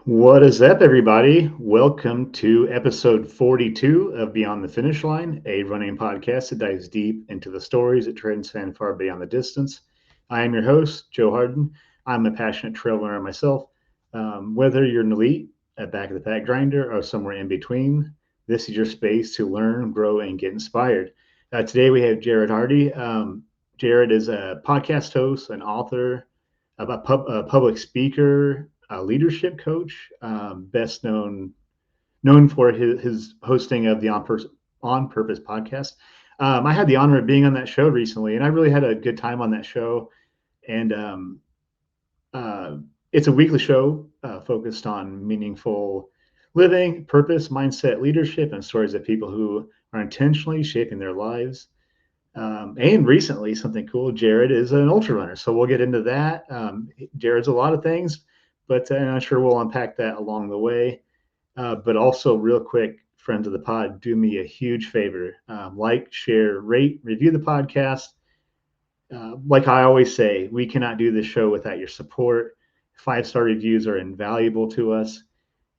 What is up, everybody? Welcome to episode 42 of Beyond the Finish Line, a running podcast that dives deep into the stories that transcend far beyond the distance. I am your host, Joe Hardin. I'm a passionate trail runner myself. Whether you're an elite, a back of the pack grinder, or somewhere in between, this is your space to learn, grow, and get inspired. Today we have Jerrod Hardy. Jerrod is a podcast host, an author, a public speaker, a leadership coach, best known for his hosting of the On Purpose podcast. I had the honor of being on that show recently, and I really had a good time on that show. And uh, it's a weekly show focused on meaningful living, purpose, mindset, leadership, and stories of people who are intentionally shaping their lives. And recently, something cool. Jerrod is an ultra runner, so we'll get into that. Jerrod's a lot of things, but and I'm sure we'll unpack that along the way. But also, real quick, friends of the pod, do me a huge favor: like, share, rate, review the podcast. Like I always say, we cannot do this show without your support. 5-star reviews are invaluable to us.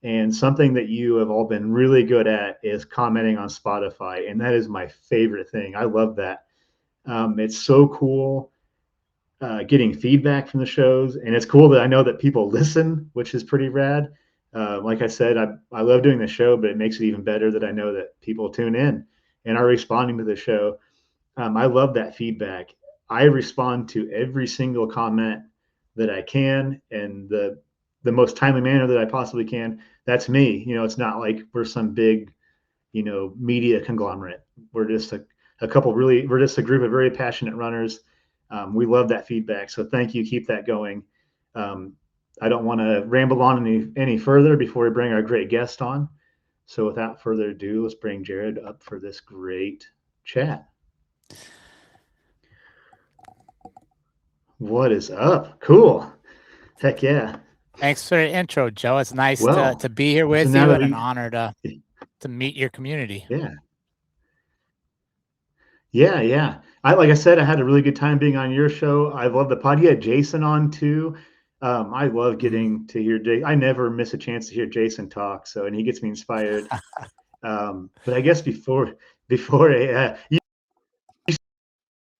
And something that you have all been really good at is commenting on Spotify. And that is my favorite thing. I love that. It's so cool getting feedback from the shows. And it's cool that I know that people listen, which is pretty rad. Like I said, I love doing the show, but it makes it even better that I know that people tune in and are responding to the show. I love that feedback. I respond to every single comment that I can and the most timely manner that I possibly can. That's me. It's not like we're some big, media conglomerate. We're just we're just a group of very passionate runners. We love that feedback. So thank you. Keep that going. Um, I don't want to ramble on any further before we bring our great guest on. So without further ado, let's bring Jerrod up for this great chat. What is up? Cool. Heck yeah. Thanks for the intro, Joe. It's nice Well, to be here so with now you that and an we, honor to meet your community. yeah, yeah. Like I said, I had a really good time being on your show. I love the pod. You had Jason on too. I love Mhm. getting to hear Jay. I never miss a chance to hear Jason talk. So, and he gets me inspired. But I guess before you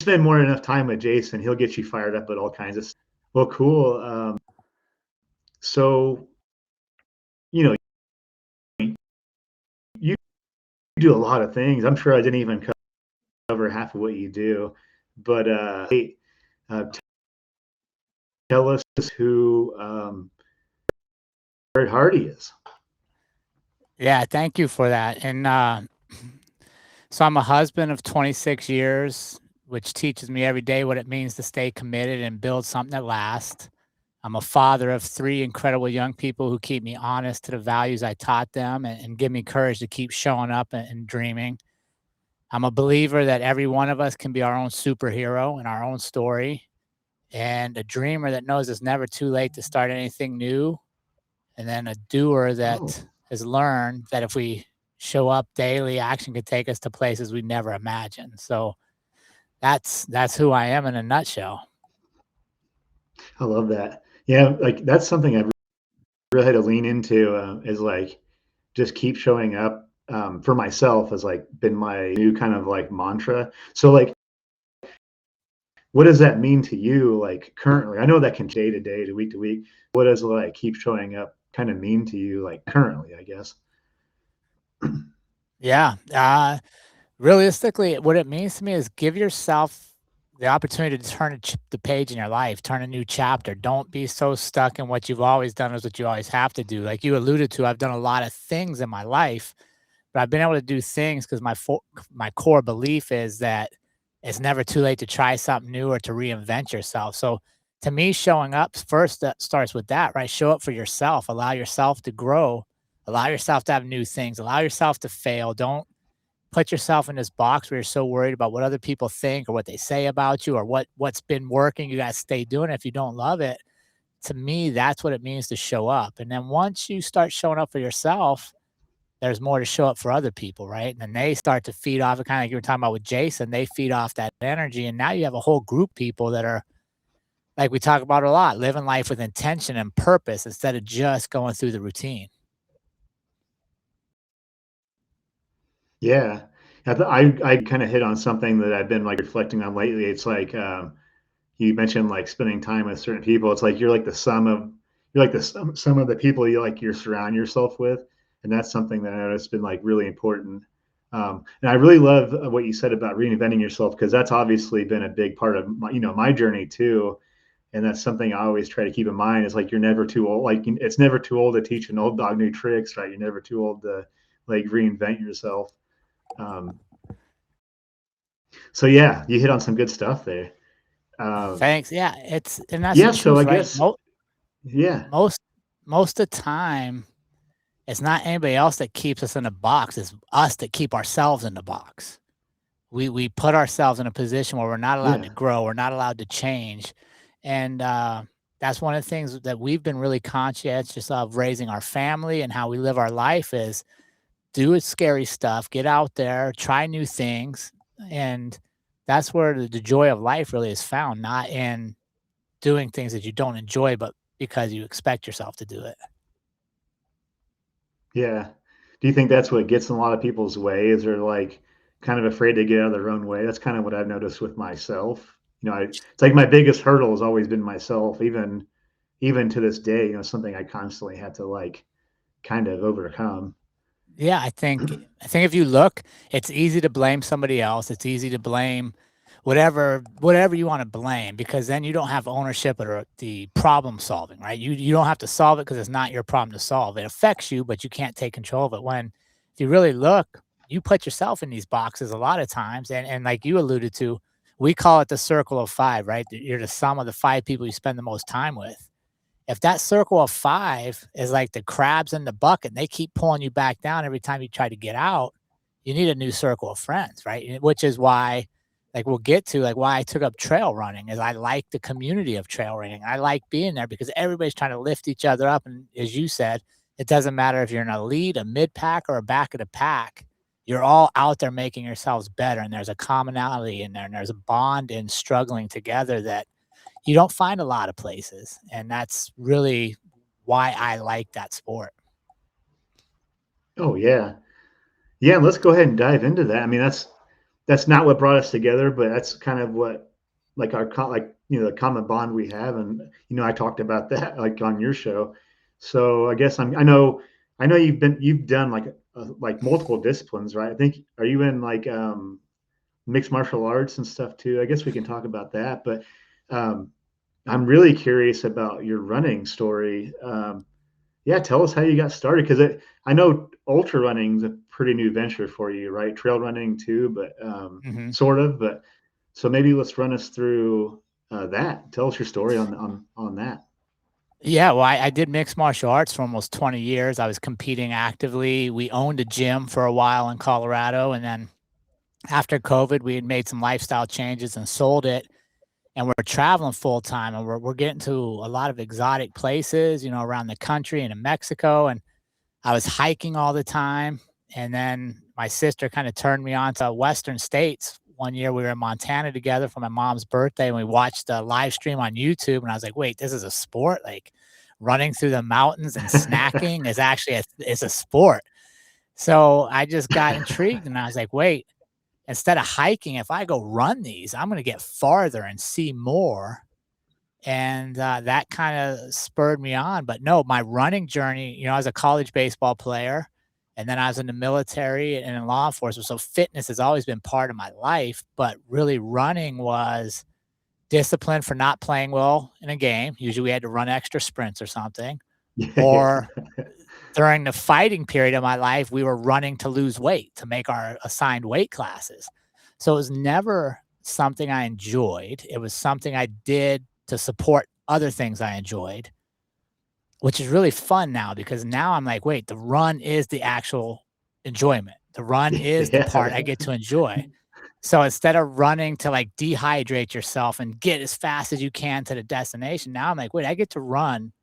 spend more than enough time with Jason, he'll get you fired up at all kinds of stuff. Well, cool. So, you know, you do a lot of things. I'm sure I didn't even cover half of what you do, but uh, tell us who Jerrod Hardy is. Yeah, thank you for that. And so I'm a husband of 26 years, which teaches me every day what it means to stay committed and build something that lasts. I'm a father of 3 incredible young people who keep me honest to the values I taught them and give me courage to keep showing up and dreaming. I'm a believer that every one of us can be our own superhero in our own story, and a dreamer that knows it's never too late to start anything new, and then a doer Oh, that has learned that if we show up daily, action can take us to places we never imagined. So that's who I am in a nutshell. I love that. Yeah, like that's something I've really had to lean into is like just keep showing up for myself has like been my new kind of like mantra. So like, what does that mean to you? Like currently, I know that can day to day, to week. What does like keep showing up kind of mean to you? Like currently, I guess. Yeah. Realistically, what it means to me is give yourself the opportunity to turn the page in your life, turn a new chapter. Don't be so stuck in what you've always done is what you always have to do. Like you alluded to, I've done a lot of things in my life, but I've been able to do things because my core belief is that it's never too late to try something new or to reinvent yourself. So to me, showing up first, that starts with that, right? Show up for yourself, allow yourself to grow, allow yourself to have new things, allow yourself to fail. Don't put yourself in this box where you're so worried about what other people think or what they say about you or what's been working. You got to stay doing it if you don't love it. To me, that's what it means to show up. And then once you start showing up for yourself, there's more to show up for other people, right? And then they start to feed off it, kind of like you were talking about with Jason. They feed off that energy, and now you have a whole group of people that are like we talk about a lot, living life with intention and purpose instead of just going through the routine. Yeah. I kind of hit on something that I've been like reflecting on lately. It's like you mentioned like spending time with certain people. It's like you're like the sum of the people you surround yourself with, and that's something that I know has been like really important. And I really love what you said about reinventing yourself because that's obviously been a big part of my journey too. And that's something I always try to keep in mind is like you're never too old. Like it's never too old to teach an old dog new tricks, right? You're never too old to like reinvent yourself. Um, so yeah, you hit on some good stuff there. Um, Thanks. Yeah, and that's the yeah, so truth, I right? guess yeah, Most most of the time, it's not anybody else that keeps us in a box. It's us that keep ourselves in the box. We put ourselves in a position where we're not allowed to yeah, grow, we're not allowed to change, and, that's one of the things that we've been really conscientious of raising our family and how we live our life is do scary stuff, get out there, try new things, and that's where the joy of life really is found, not in doing things that you don't enjoy, but because you expect yourself to do it. yeah. Do you think that's what gets in a lot of people's way? Is they're like kind of afraid to get out of their own way? That's kind of what I've noticed with myself. It's like my biggest hurdle has always been myself, even to this day. Something I constantly had to like kind of overcome. Yeah, I think if you look, it's easy to blame somebody else. It's easy to blame whatever you want to blame because then you don't have ownership of the problem solving, right? You don't have to solve it because it's not your problem to solve. It affects you, but you can't take control of it. When if you really look, you put yourself in these boxes a lot of times, and like you alluded to, we call it the circle of five, right? You're the sum of the five people you spend the most time with. If that circle of 5 is like the crabs in the bucket and they keep pulling you back down every time you try to get out, you need a new circle of friends, right? Which is why, like we'll get to, like why I took up trail running is I like the community of trail running. I like being there because everybody's trying to lift each other up. And as you said, it doesn't matter if you're in a lead, a mid pack, or a back of the pack. You're all out there making yourselves better. And there's a commonality in there and there's a bond in struggling together that you don't find a lot of places, and that's really why I like that sport. Oh yeah, yeah. Let's go ahead and dive into that. I mean, that's not what brought us together, but that's kind of what like the common bond we have, and I talked about that like on your show. So I guess I know you've done like multiple disciplines, right? I think are you in like mixed martial arts and stuff too? I guess we can talk about that, but um, I'm really curious about your running story. Yeah, tell us how you got started because I know ultra running is a pretty new venture for you, right? Trail running too, but Mhm. sort of. But so maybe let's run us through that. Tell us your story on that. Yeah, well, I did mixed martial arts for almost 20 years. I was competing actively. We owned a gym for a while in Colorado, and then after COVID, we had made some lifestyle changes and sold it, and we're traveling full time, and we're getting to a lot of exotic places, around the country and in Mexico, and I was hiking all the time, and then my sister kinda turned me on to Western states. One year, we were in Montana together for my mom's birthday, and we watched a live stream on YouTube, and I was like, "Wait, this is a sport? Like, running through the mountains and snacking is actually a sport." So, I just got intrigued, and I was like, "Wait, instead of hiking, if I go run these, I'm gonna get farther and see more." And that kind of spurred me on. But no, my running journey, I was a college baseball player, and then I was in the military and in law enforcement. So fitness has always been part of my life, but really running was discipline for not playing well in a game. Usually we had to run extra sprints or something. Yeah, Or during the fighting period of my life, we were running to lose weight to make our assigned weight classes. So it was never something I enjoyed. It was something I did to support other things I enjoyed, which is really fun now because now I'm like, wait, the run is the actual enjoyment. The run is the part I yeah, get to enjoy. So instead of running to like dehydrate yourself and get as fast as you can to the destination, now I'm like, wait, I get to run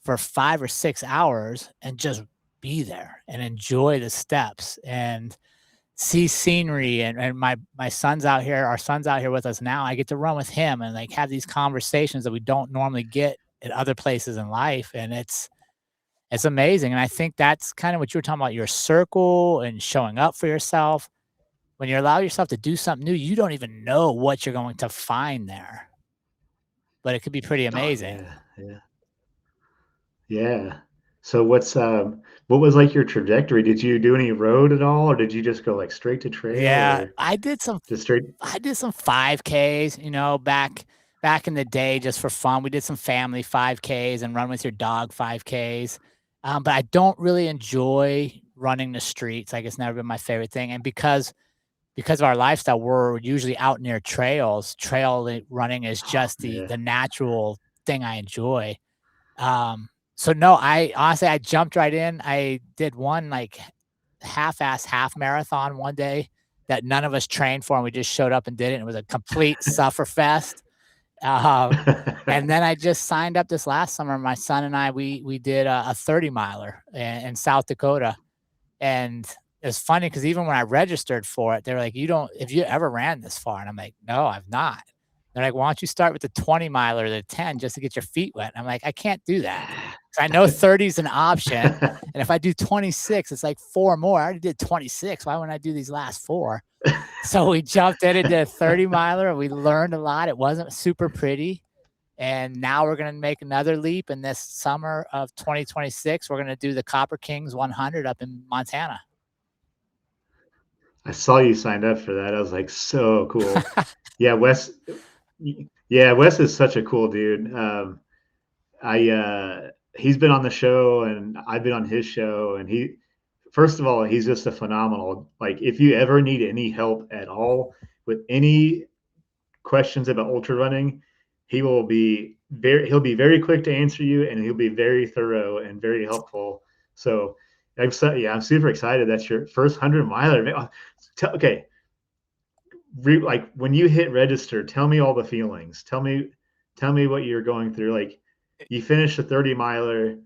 for 5 or 6 hours and just be there and enjoy the steps. And see scenery, and my son's out here, our son's out here with us now. I get to run with him and like have these conversations that we don't normally get at other places in life. And it's amazing. And I think that's kind of what you were talking about, your circle and showing up for yourself. When you allow yourself to do something new, you don't even know what you're going to find there, but it could be pretty Oh amazing. yeah, yeah, yeah. So what was like your trajectory? Did you do any road at all, or did you just go like straight to trail, Yeah, or just straight? I did some 5Ks, back in the day just for fun. We did some family 5Ks and run with your dog 5Ks. But I don't really enjoy running the streets. Like, it's never been my favorite thing. And because of our lifestyle, we're usually out near trails. Running is Oh, just the yeah. the natural thing I enjoy. So no, I honestly, I jumped right in. I did one like half-ass half marathon one day that none of us trained for, and we just showed up and did it. And it was a complete suffer fest. Um, and then I just signed up this last summer. My son and I, we did a 30 miler in South Dakota. And it's funny because even when I registered for it, they were like, "You don't, if you ever ran this far?" And I'm like, "No, I've not." They're like, "Why don't you start with the 20 miler or the 10 just to get your feet wet?" And I'm like, "I can't do that. 'Cause I know 30 is an option. And if I do 26, it's like four more. I already did 26. Why wouldn't I do these last four?" So we jumped in and did a 30 miler, and we learned a lot. It wasn't super pretty. And now we're going to make another leap in this summer of 2026. We're going to do the Copper Kings 100 up in Montana. I saw you signed up for that. I was like, so cool. Yeah, Wes. Yeah, Wes is such a cool dude. I He's been on the show and I've been on his show, and he, first of all, he's just a phenomenal. Like, if you ever need any help at all with any questions about ultra running, he'll be very quick to answer you, and he'll be very thorough and very helpful. So I'm super excited. That's your first 100 miler. Okay, like when you hit register, tell me all the feelings. Tell me what you're going through. Like, you finished a 30 miler,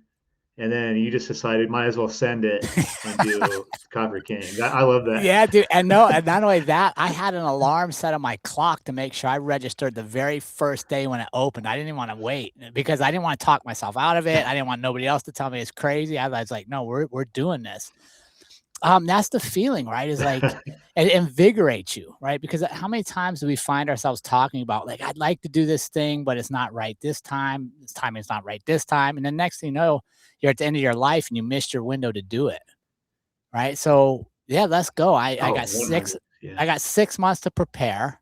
and then you just decided might as well send it and do Copper King. I love that. Yeah, dude. And no, and not only that, I had an alarm set on my clock to make sure I registered the very first day when it opened. I didn't even want to wait because I didn't want to talk myself out of it. I didn't want nobody else to tell me it's crazy. I was like, no, we're doing this. That's the feeling, right? Is like it invigorates you, right? Because how many times do we find ourselves talking about like, I'd like to do this thing, but it's not right this time. This time is not right this time. And then next thing you know, you're at the end of your life and you missed your window to do it. Right. So yeah, let's go. I Oh, got 100. Yeah. I got 6 months to prepare.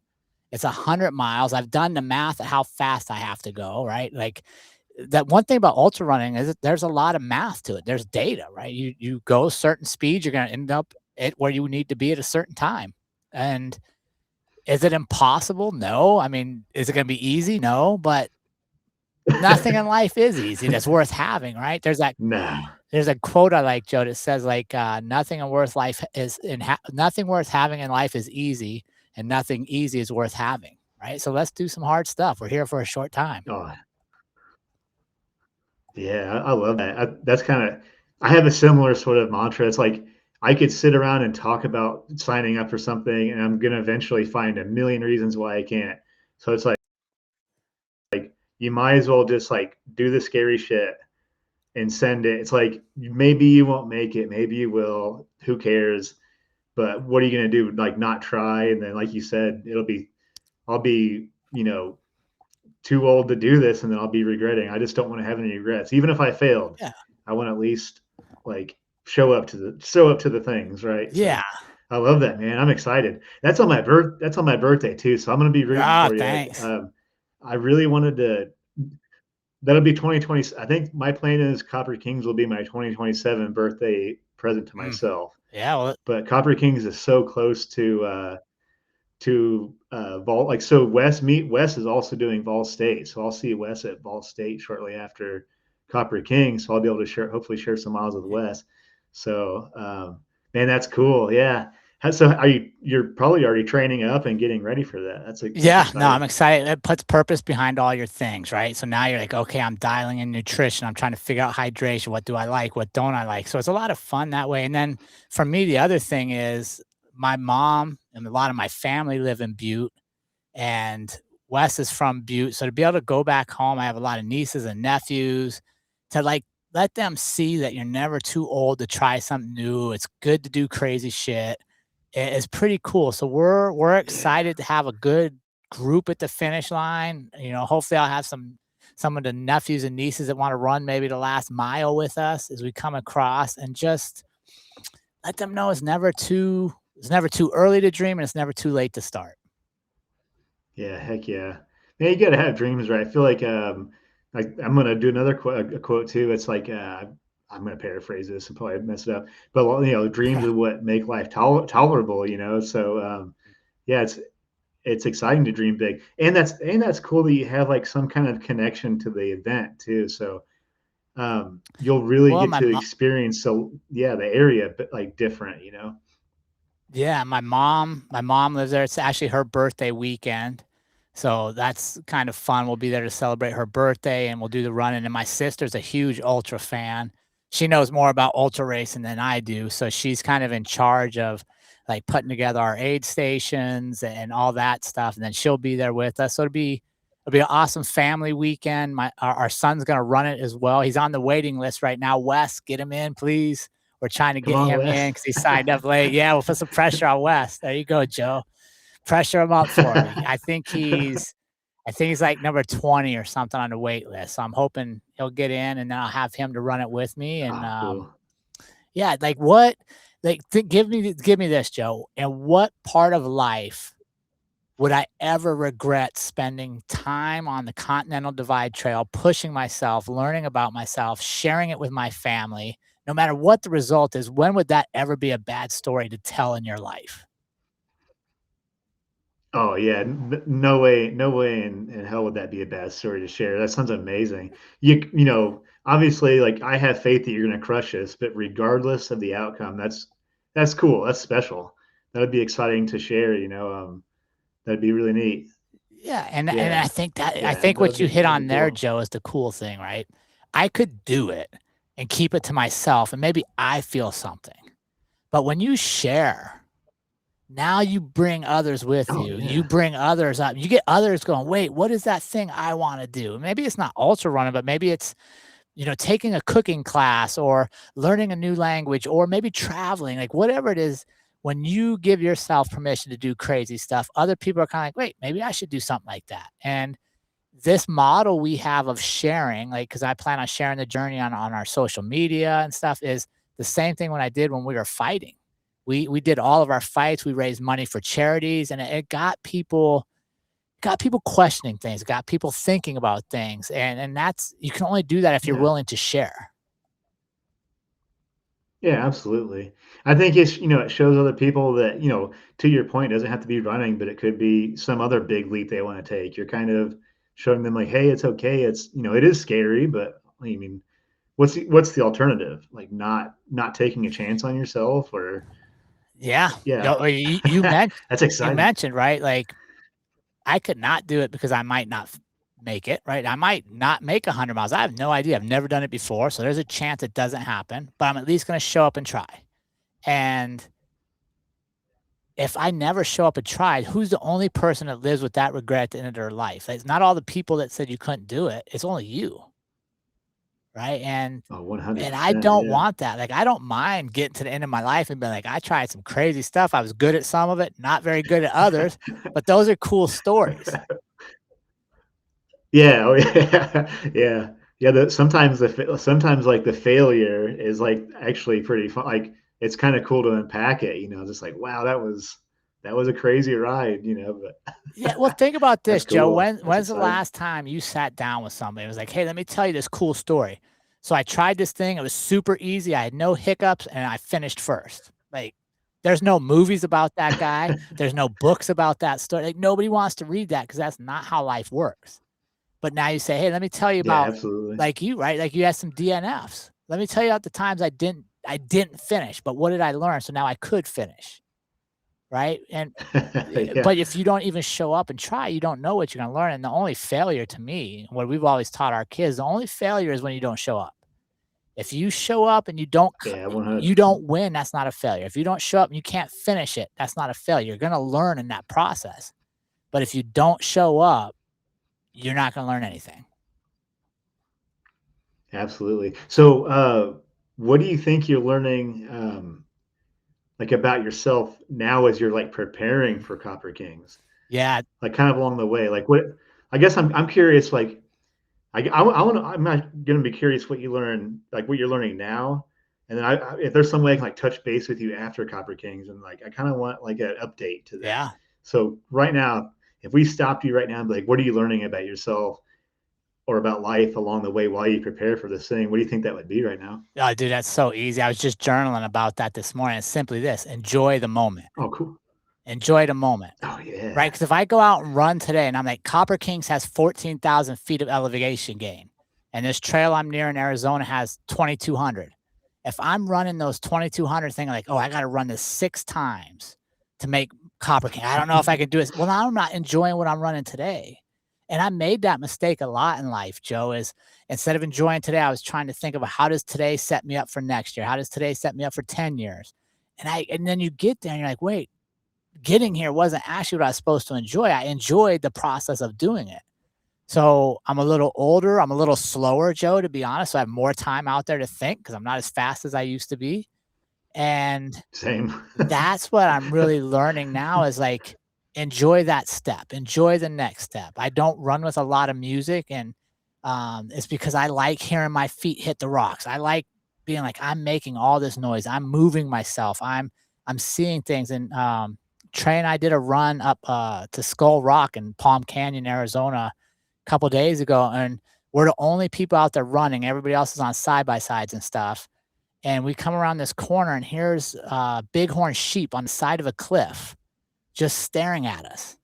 It's 100 miles. I've done the math at how fast I have to go. Right. Like, that one thing about ultra running is that there's a lot of math to it. There's data, right? You go certain speeds, you're going to end up at where you need to be at a certain time. And is it impossible? No. I mean, is it going to be easy? No, but nothing in life is easy that's worth having, right? No. There's a quote I like, Joe, that says like, nothing worth having in life is easy, and nothing easy is worth having. Right. So let's do some hard stuff. We're here for a short time. Oh, yeah, I love that. That's kind of, I have a similar sort of mantra. It's like I could sit around and talk about signing up for something, and I'm gonna eventually find a million reasons why I can't. So it's like you might as well just like do the scary shit and send it. It's like maybe you won't make it, maybe you will. Who cares? But what are you gonna do? Like, not try? And then, like you said, I'll be, too old to do this, and then I'll be regretting. I just don't want to have any regrets. Even if I failed, Yeah. I want to at least like show up to the things, right? Yeah. So I love that, man. I'm excited. That's on my birthday too. So I'm gonna be rooting Ah, for you. thanks. I really wanted to. That'll be 2020. I think my plan is Copper Kings will be my 2027 birthday present to Mm. myself. Yeah. Well, But Copper Kings is so close to Vol. Like, so Wes is also doing Vol State, so I'll see Wes at Vol State shortly after Copper King, so I'll be able to hopefully share some miles with Wes. So man, that's cool. Yeah. So you're probably already training up and getting ready for that. That's yeah, no, I'm exciting. excited. It puts purpose behind all your things, right? So now you're like, okay, I'm dialing in nutrition. I'm trying to figure out hydration. What do I like? What don't I like? So it's a lot of fun that way. And then for me, the other thing is my mom and a lot of my family live in Butte, and Wes is from Butte. So to be able to go back home, I have a lot of nieces and nephews, to like let them see that you're never too old to try something new. It's good to do crazy shit. It's pretty cool. So we're Yeah. excited to have a good group at the finish line. Hopefully I'll have some of the nephews and nieces that want to run maybe the last mile with us as we come across, and just let them know it's never too early to dream, and it's never too late to start. Yeah, heck yeah. Yeah, you gotta have dreams, right? I feel like I'm gonna do another quote, a quote too. It's like I'm gonna paraphrase this and probably mess it up, but well, dreams are what make life tolerable. So yeah, it's exciting to dream big, and that's cool that you have like some kind of connection to the event too. So you'll really Well, get to experience the area, but like different. Yeah, my mom lives there. It's actually her birthday weekend. So that's kind of fun. We'll be there to celebrate her birthday, and we'll do the running. And my sister's a huge ultra fan. She knows more about ultra racing than I do. So she's kind of in charge of like putting together our aid stations and all that stuff. And then she'll be there with us. So it'll be an awesome family weekend. Our son's gonna run it as well. He's on the waiting list right now. Wes, get him in, please. We're trying to Come get on, him Wes. in because he signed up late. Yeah, we'll put some pressure on Wes. There you go, Joe. Pressure him up for me. I think he's like number 20 or something on the wait list. So I'm hoping he'll get in, and then I'll have him to run it with me. And Oh, cool. yeah, like what, give me this, Joe. And what part of life would I ever regret spending time on the Continental Divide Trail, pushing myself, learning about myself, sharing it with my family? No matter what the result is, when would that ever be a bad story to tell in your life? Oh yeah, no way, no way in hell would that be a bad story to share. That sounds amazing. Obviously, like I have faith that you're going to crush this, but regardless of the outcome, that's cool. That's special. That would be exciting to share. That'd be really neat. Yeah, and Yeah, I yeah, think what you hit that'd be on there, cool. Joe, is the cool thing, right? I could do it and keep it to myself, and maybe I feel something. But when you share, now you bring others with Oh you. You yeah, bring others up. You get others going, wait, what is that thing I want to do? Maybe it's not ultra running, but maybe it's, taking a cooking class or learning a new language or maybe traveling, like whatever it is. When you give yourself permission to do crazy stuff, other people are kind of like, wait, maybe I should do something like that. And this model we have of sharing, like, because I plan on sharing the journey on our social media and stuff, is the same thing when I did when we were fighting. We did all of our fights. We raised money for charities, and it got people questioning things, got people thinking about things, and that's, you can only do that if you're yeah. willing to share. Yeah, absolutely. I think it shows other people that, to your point, it doesn't have to be running, but it could be some other big leap they want to take. You're kind of showing them like, hey, it's okay. It is scary, but I mean, what's the alternative? Like not taking a chance on yourself or Yeah. yeah. No, That's you exciting. mentioned, right? Like, I could not do it because I might not make it, right? I might not make 100 miles. I have no idea. I've never done it before. So there's a chance it doesn't happen, but I'm at least going to show up and try. And if I never show up and try, who's the only person that lives with that regret at the end of their life? It's not all the people that said you couldn't do it. It's only you. Right. Oh, And I 100%. don't Yeah. want that. Like, I don't mind getting to the end of my life and being like, I tried some crazy stuff. I was good at some of it, not very good at others, but those are cool stories. Yeah, oh yeah, yeah, yeah. Sometimes like the failure is like actually pretty fun. Like it's kind of cool to unpack it. Just like wow, that was a crazy ride. Yeah, well, But think about that's this, Joe. cool. That's When's the exciting. last time you sat down with somebody and was like, "Hey, let me tell you this cool story." So I tried this thing. It was super easy. I had no hiccups, and I finished first. Like, there's no movies about that guy. There's no books about that story. Like, nobody wants to read that because that's not how life works. But now you say, "Hey, let me tell you Yeah, about," absolutely. like you, right? Like you had some DNFs. Let me tell you about the times I didn't finish, but what did I learn? So now I could finish, right? And Yeah, but if you don't even show up and try, you don't know what you're gonna learn. And the only failure to me, what we've always taught our kids, the only failure is when you don't show up. If you show up and Yeah, you 100%. don't win, that's not a failure. If you don't show up and you can't finish it, that's not a failure. You're gonna learn in that process. But if you don't show up, you're not gonna learn anything. Absolutely. So, what do you think you're learning, like about yourself now as you're like preparing Mm. for Copper Kings? Yeah, Like kind of along the way, like what? I guess I'm curious. Like I want to. I'm not going to be curious what you learn, like what you're learning now, and then if there's some way I can like touch base with you after Copper Kings, and like I kind of want like an update to that. yeah. So right now, if we stopped you right now and be like, what are you learning about yourself or about life along the way while you prepare for this thing? What do you think that would be right now? Oh, dude, that's so easy. I was just journaling about that this morning. It's simply this: enjoy the moment. Oh, cool. Enjoy the moment. Oh Right? yeah. Because if I go out and run today and I'm like, Copper Kings has 14,000 feet of elevation gain, and this trail I'm near in Arizona has 2,200. If I'm running those 2,200 thing, like, oh, I got to run this 6 times to make Copper King. I don't know if I can do this. Well, now I'm not enjoying what I'm running today. And I made that mistake a lot in life, Joe, is instead of enjoying today, I was trying to think of how does today set me up for next year? How does today set me up for 10 years? And then you get there and you're like, wait, getting here wasn't actually what I was supposed to enjoy. I enjoyed the process of doing it. So I'm a little older. I'm a little slower, Joe, to be honest. So I have more time out there to think because I'm not as fast as I used to be. And Same. that's what I'm really learning now is like enjoy that step, enjoy the next step. I don't run with a lot of music, and it's because I like hearing my feet hit the rocks. I like being like I'm making all this noise. I'm moving myself. I'm seeing things. And Trey and I did a run up to Skull Rock in Palm Canyon, Arizona, a couple days ago, and we're the only people out there running. Everybody else is on side by sides and stuff, and we come around this corner and here's bighorn sheep on the side of a cliff just staring at us.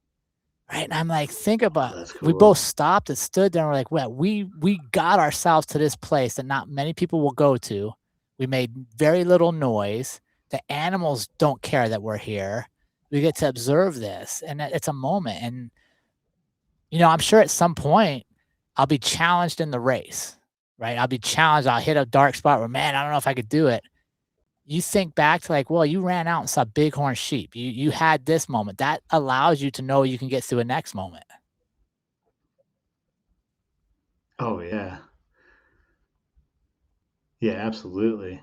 Right. And I'm like, think Oh, about that's we both cool. stopped and stood there and we're like, well, we got ourselves to this place that not many people will go to. We made very little noise. The animals don't care that we're here. We get to observe this and it's a moment. And I'm sure at some point I'll be challenged in the race. Right. I'll be challenged. I'll hit a dark spot where, man, I don't know if I could do it. You think back to like, well, you ran out and saw bighorn sheep. You had this moment. That allows you to know you can get through a next moment. Oh yeah. Yeah, absolutely.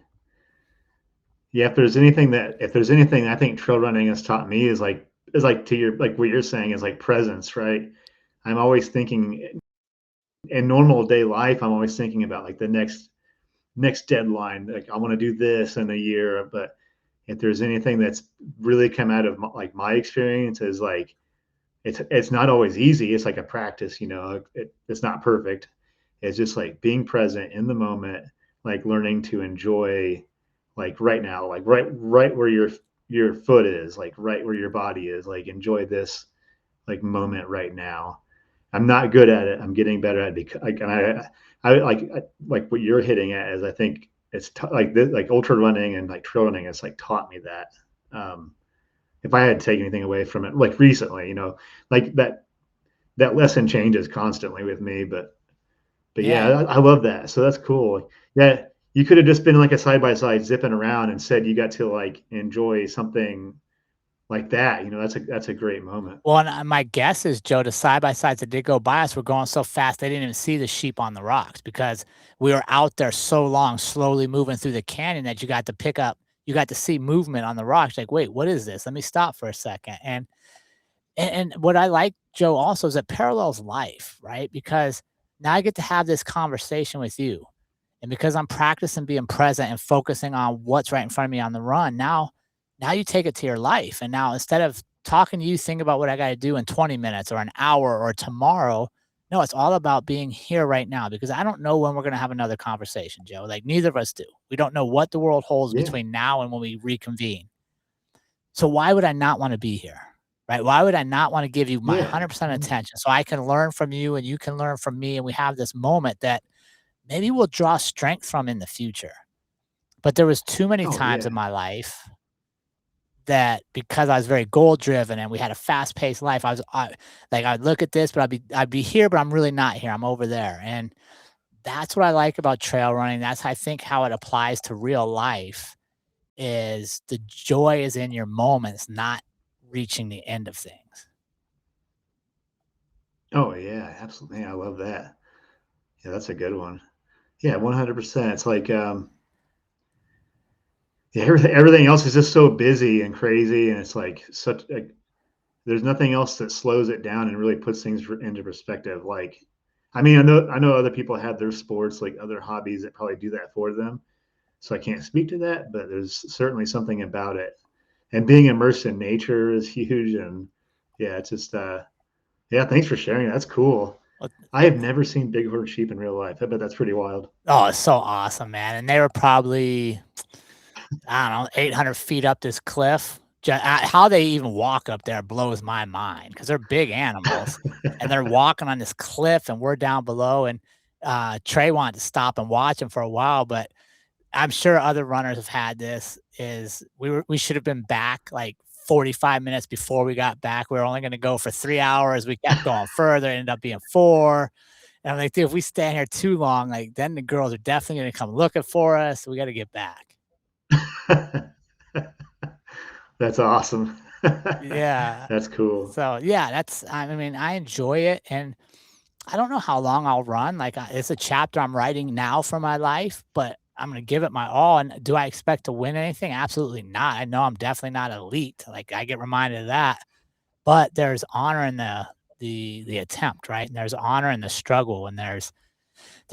Yeah, if there's anything I think trail running has taught me is like to your like what you're saying is like presence, right? I'm always thinking in normal day life, I'm always thinking about like the next deadline. Like I want to do this in a year, but if there's anything that's really come out of like my experience is like it's not always easy. It's like a practice, it's not perfect. It's just like being present in the moment, like learning to enjoy like right now, like right where your foot is, like right where your body is, like enjoy this like moment right now. I'm not good at it. I'm getting better at it because like and like what you're hitting at is I think it's like this like ultra running and like trail running has like taught me that. If I had to take anything away from it, like recently, like that lesson changes constantly with me, but yeah, Yeah. I love that. So that's cool. Yeah, you could have just been like a side by side zipping around and said you got to like enjoy something like that. That's a great moment. Well, and my guess is, Joe, the side by sides that did go by us were going so fast they didn't even see the sheep on the rocks because we were out there so long, slowly moving through the canyon that you got to see movement on the rocks. Like, wait, what is this? Let me stop for a second. And what I like, Joe, also is it parallels life, right? Because now I get to have this conversation with you. And because I'm practicing being present and focusing on what's right in front of me on the run, now you take it to your life. And now instead of talking to you, think about what I got to do in 20 minutes or an hour or tomorrow. No, it's all about being here right now because I don't know when we're going to have another conversation, Joe. Like neither of us do. We don't know what the world holds Yeah, between now and when we reconvene. So why would I not want to be here? Right? Why would I not want to give you my yeah, 100% attention so I can learn from you and you can learn from me and we have this moment that maybe we'll draw strength from in the future. But there was too many oh times in yeah, my life that because I was very goal driven and we had a fast paced life, like I'd look at this, but I'd be here, but I'm really not here. I'm over there. And that's what I like about trail running. That's, I think, how it applies to real life is the joy is in your moments, not reaching the end of things. Oh yeah, absolutely. I love that. Yeah, that's a good one. Yeah, 100%. It's like, yeah, everything else is just so busy and crazy, and it's like such a, there's nothing else that slows it down and really puts things into perspective. Like, I mean, I know other people have their sports, like other hobbies that probably do that for them. So I can't speak to that, but there's certainly something about it. And being immersed in nature is huge. And yeah, it's just, yeah, thanks for sharing. That's cool. Well, I have never seen bighorn sheep in real life. I bet that's pretty wild. oh, it's so awesome, man. And they were probably, I don't know, 800 feet up this cliff. How they even walk up there blows my mind because they're big animals and they're walking on this cliff and we're down below. And Trey wanted to stop and watch them for a while, but I'm sure other runners have had this. Is we should have been back like 45 minutes before we got back. We were only going to go for 3 hours. We kept going further. It ended up being 4. And I'm like, dude, if we stand here too long, like then the girls are definitely going to come looking for us. We got to get back. That's awesome. Yeah. That's cool. So yeah, I mean, I enjoy it. And I don't know how long I'll run. Like it's a chapter I'm writing now for my life, but I'm going to give it my all. And do I expect to win anything? Absolutely not. I know I'm definitely not elite. Like I get reminded of that, but there's honor in the attempt, right? And there's honor in the struggle. And there's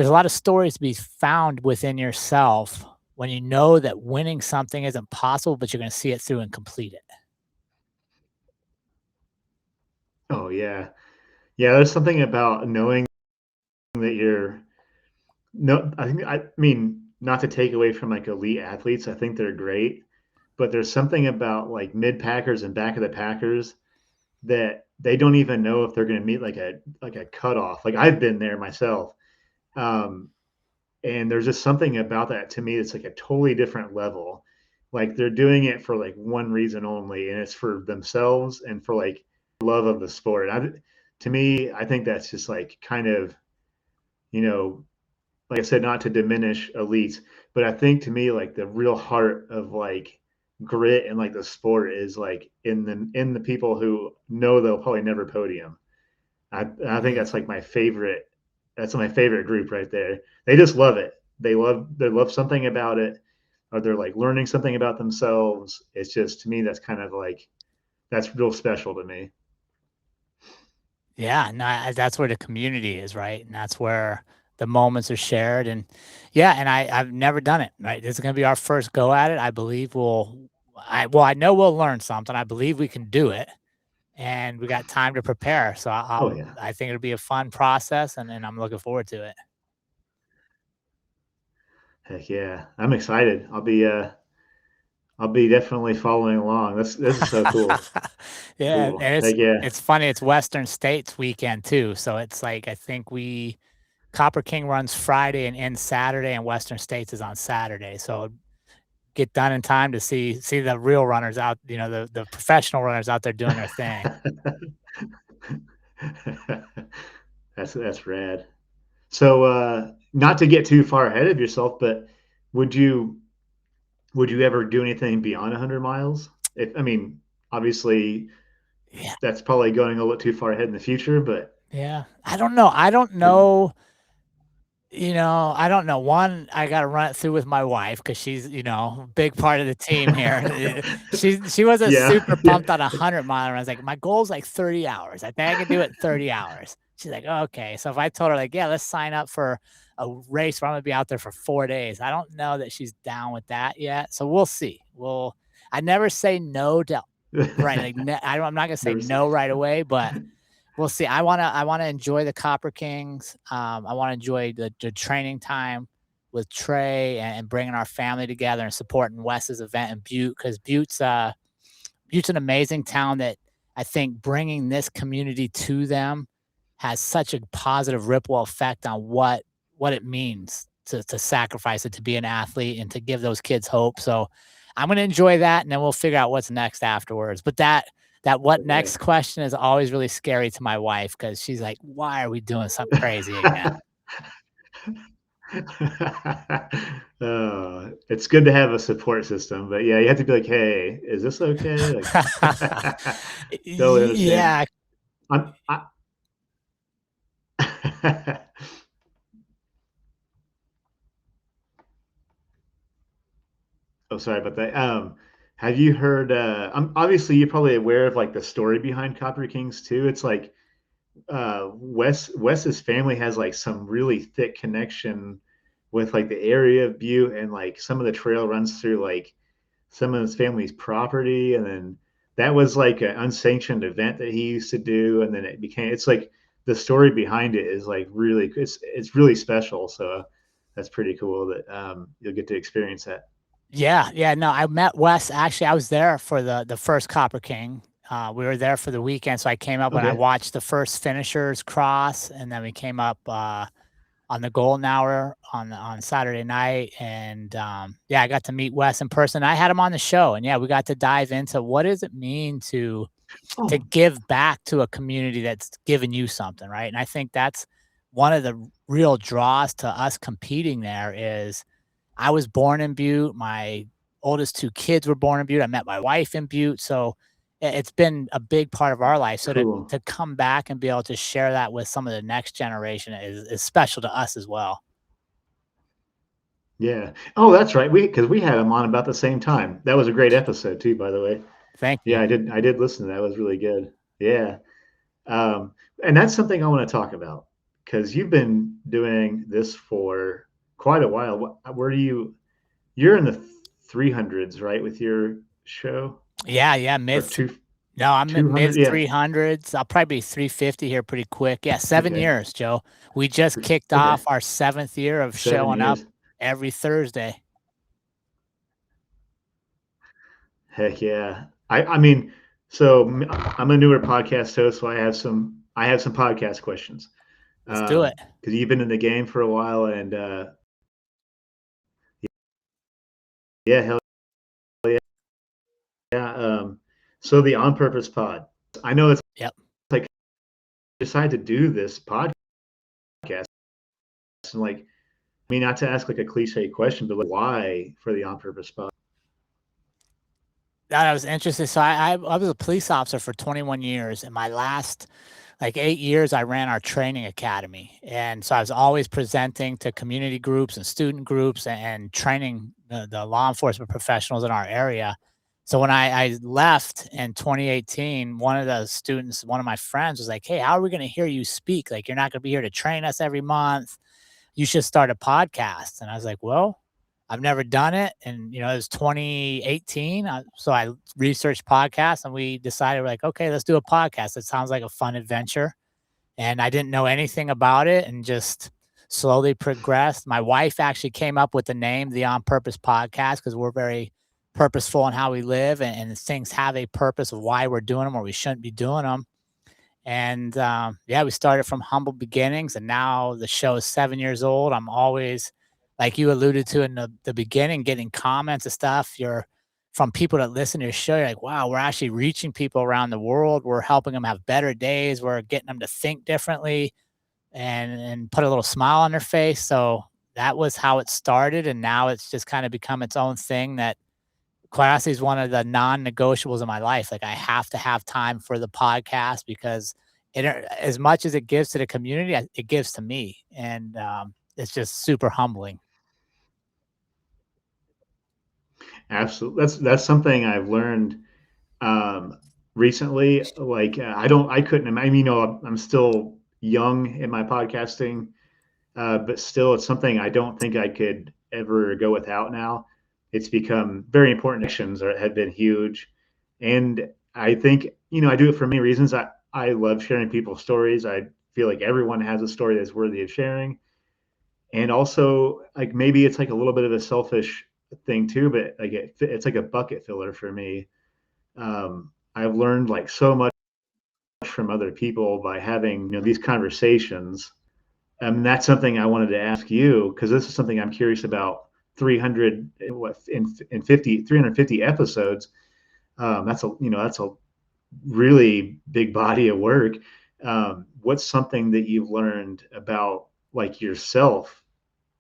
a lot of stories to be found within yourself when you know that winning something isn't possible, but you're going to see it through and complete it. Oh yeah. Yeah, there's something about knowing that you're no, I mean, not to take away from like elite athletes, I think they're great, but there's something about like mid packers and back of the packers that they don't even know if they're going to meet like a cutoff. Like I've been there myself, um, and there's just something about that to me that's like a totally different level. Like they're doing it for like one reason only, and it's for themselves and for like love of the sport. To me, I think that's just like kind of, you know, like I said, not to diminish elites, but I think to me, like the real heart of like grit and like the sport is like in the people who know they'll probably never podium. I think Mm. that's like my favorite. That's my favorite group right there. They just love it. They love something about it, or they're like learning something about themselves. It's just to me that's kind of like that's real special to me. Yeah, no, that's where the community is, right? And that's where the moments are shared. And yeah, and I've never done it, right? This is going to be our first go at it. I believe I know we'll learn something. I believe we can do it, and we got time to prepare. So Oh yeah, I think it'll be a fun process, and I'm looking forward to it. heck yeah, I'm excited. I'll be definitely following along. This is so cool. Yeah, Cool. and Heck yeah. it's funny. It's Western States weekend too, so it's like I think we Copper King runs Friday and ends Saturday, and Western States is on Saturday. So get done in time to see the real runners out, the professional runners out there doing their thing. That's rad. So not to get too far ahead of yourself, but would you would you ever do anything beyond 100 miles? If I mean, obviously Yeah, that's probably going a little too far ahead in the future, but yeah. I don't know. I don't would know. I don't know. One, I gotta run it through with my wife because she's, a big part of the team here. She wasn't yeah, super yeah. pumped on a 100 mile. I was like, my goal's like 30 hours. I think I can do it in 30 hours. She's like, okay. So if I told her like, yeah, let's sign up for a race where I'm gonna be out there for 4 days, I don't know that she's down with that yet. So we'll see. I never say no to right. Like I'm not gonna say Never say- no right away, but we'll see. I wanna enjoy the Copper Kings. I wanna enjoy the training time with Trey and bringing our family together and supporting Wes's event in Butte because Butte's an amazing town that I think bringing this community to them has such a positive ripple effect on what it means to sacrifice it to be an athlete and to give those kids hope. So I'm gonna enjoy that, and then we'll figure out what's next afterwards. But that what Okay. next question is always really scary to my wife because she's like, "Why are we doing something crazy again?" It's good to have a support system, but yeah, you have to be like, "Hey, is this okay?" Like, totally understand. Yeah. I Oh, sorry about that. Have you heard, obviously you're probably aware of like the story behind Copper Kings too. It's like Wes's family has like some really thick connection with like the area of Butte, and like some of the trail runs through like some of his family's property, and then that was like an unsanctioned event that he used to do, and then it's like the story behind it is like really it's really special. So that's pretty cool that you'll get to experience that. Yeah, yeah, no, I met Wes, actually, I was there for the first Copper King. We were there for the weekend, so I came up and I Okay. watched the first finishers cross, and then we came up, on the golden hour on Saturday night, and, yeah, I got to meet Wes in person. I had him on the show, and, yeah, we got to dive into what does it mean to Oh, give back to a community that's given you something, right? And I think that's one of the real draws to us competing there is I was born in Butte. My oldest 2 kids were born in Butte. I met my wife in Butte. So it's been a big part of our life. So cool. to come back and be able to share that with some of the next generation is special to us as well. Yeah. Oh, that's right. Because we had him on about the same time. That was a great episode too, by the way. Thank Yeah, you. I did listen to that. It was really good. Yeah. Um, and that's something I want to talk about because you've been doing this for quite a while. Where do you're in the 300s, right, with your show, Yeah, yeah, or no, I'm in mid 200? Yeah. 300s. I'll probably be 350 here pretty quick. Yeah, 7 Okay. years, Joe. We just kicked Okay. off our 7th year of 7 showing up years. every Thursday. Heck yeah. I mean, so I'm a newer podcast host, so I have some podcast questions. Let's do it. Because you've been in the game for a while, and yeah, hell yeah. So the On Purpose Pod. I know it's Yep. like decide to do this podcast, and like, I mean, not to ask like a cliche question, but like, why for the On Purpose Pod? That was interesting. So I was a police officer for 21 years. In my last like 8 years, I ran our training academy, and so I was always presenting to community groups and student groups and training the law enforcement professionals in our area. So when I left in 2018, one of the students, one of my friends, was like, "Hey, how are we going to hear you speak? Like, you're not going to be here to train us every month. You should start a podcast." And I was like, "Well, I've never done it." And, it was 2018. So I researched podcasts and we decided, like, okay, let's do a podcast. It sounds like a fun adventure. And I didn't know anything about it and just slowly progressed. My wife actually came up with the name, the On Purpose Podcast, because we're very purposeful in how we live, and things have a purpose of why we're doing them or we shouldn't be doing them. And yeah, we started from humble beginnings, and now the show is 7 years old. I'm always, like you alluded to in the beginning, getting comments and stuff. You're from people that listen to your show. You're like, wow, we're actually reaching people around the world. We're helping them have better days. We're getting them to think differently and put a little smile on their face. So that was how it started, and now it's just kind of become its own thing that quite honestly is one of the non-negotiables in my life. Like I have to have time for the podcast because as much as it gives to the community, it gives to me, and it's just super humbling. Absolutely, that's something I've learned um, recently. Like, I couldn't imagine. I'm still young in my podcasting, but still, it's something I don't think I could ever go without now. It's become very important. Connections have been huge, and I think I do it for many reasons. I love sharing people's stories. I feel like everyone has a story that's worthy of sharing, and also like maybe it's like a little bit of a selfish thing too, but like it's like a bucket filler for me. I've learned like so much from other people by having these conversations. That's something I wanted to ask you because this is something I'm curious about. 300 what in 50 350 episodes. That's a really big body of work. What's something that you've learned about like yourself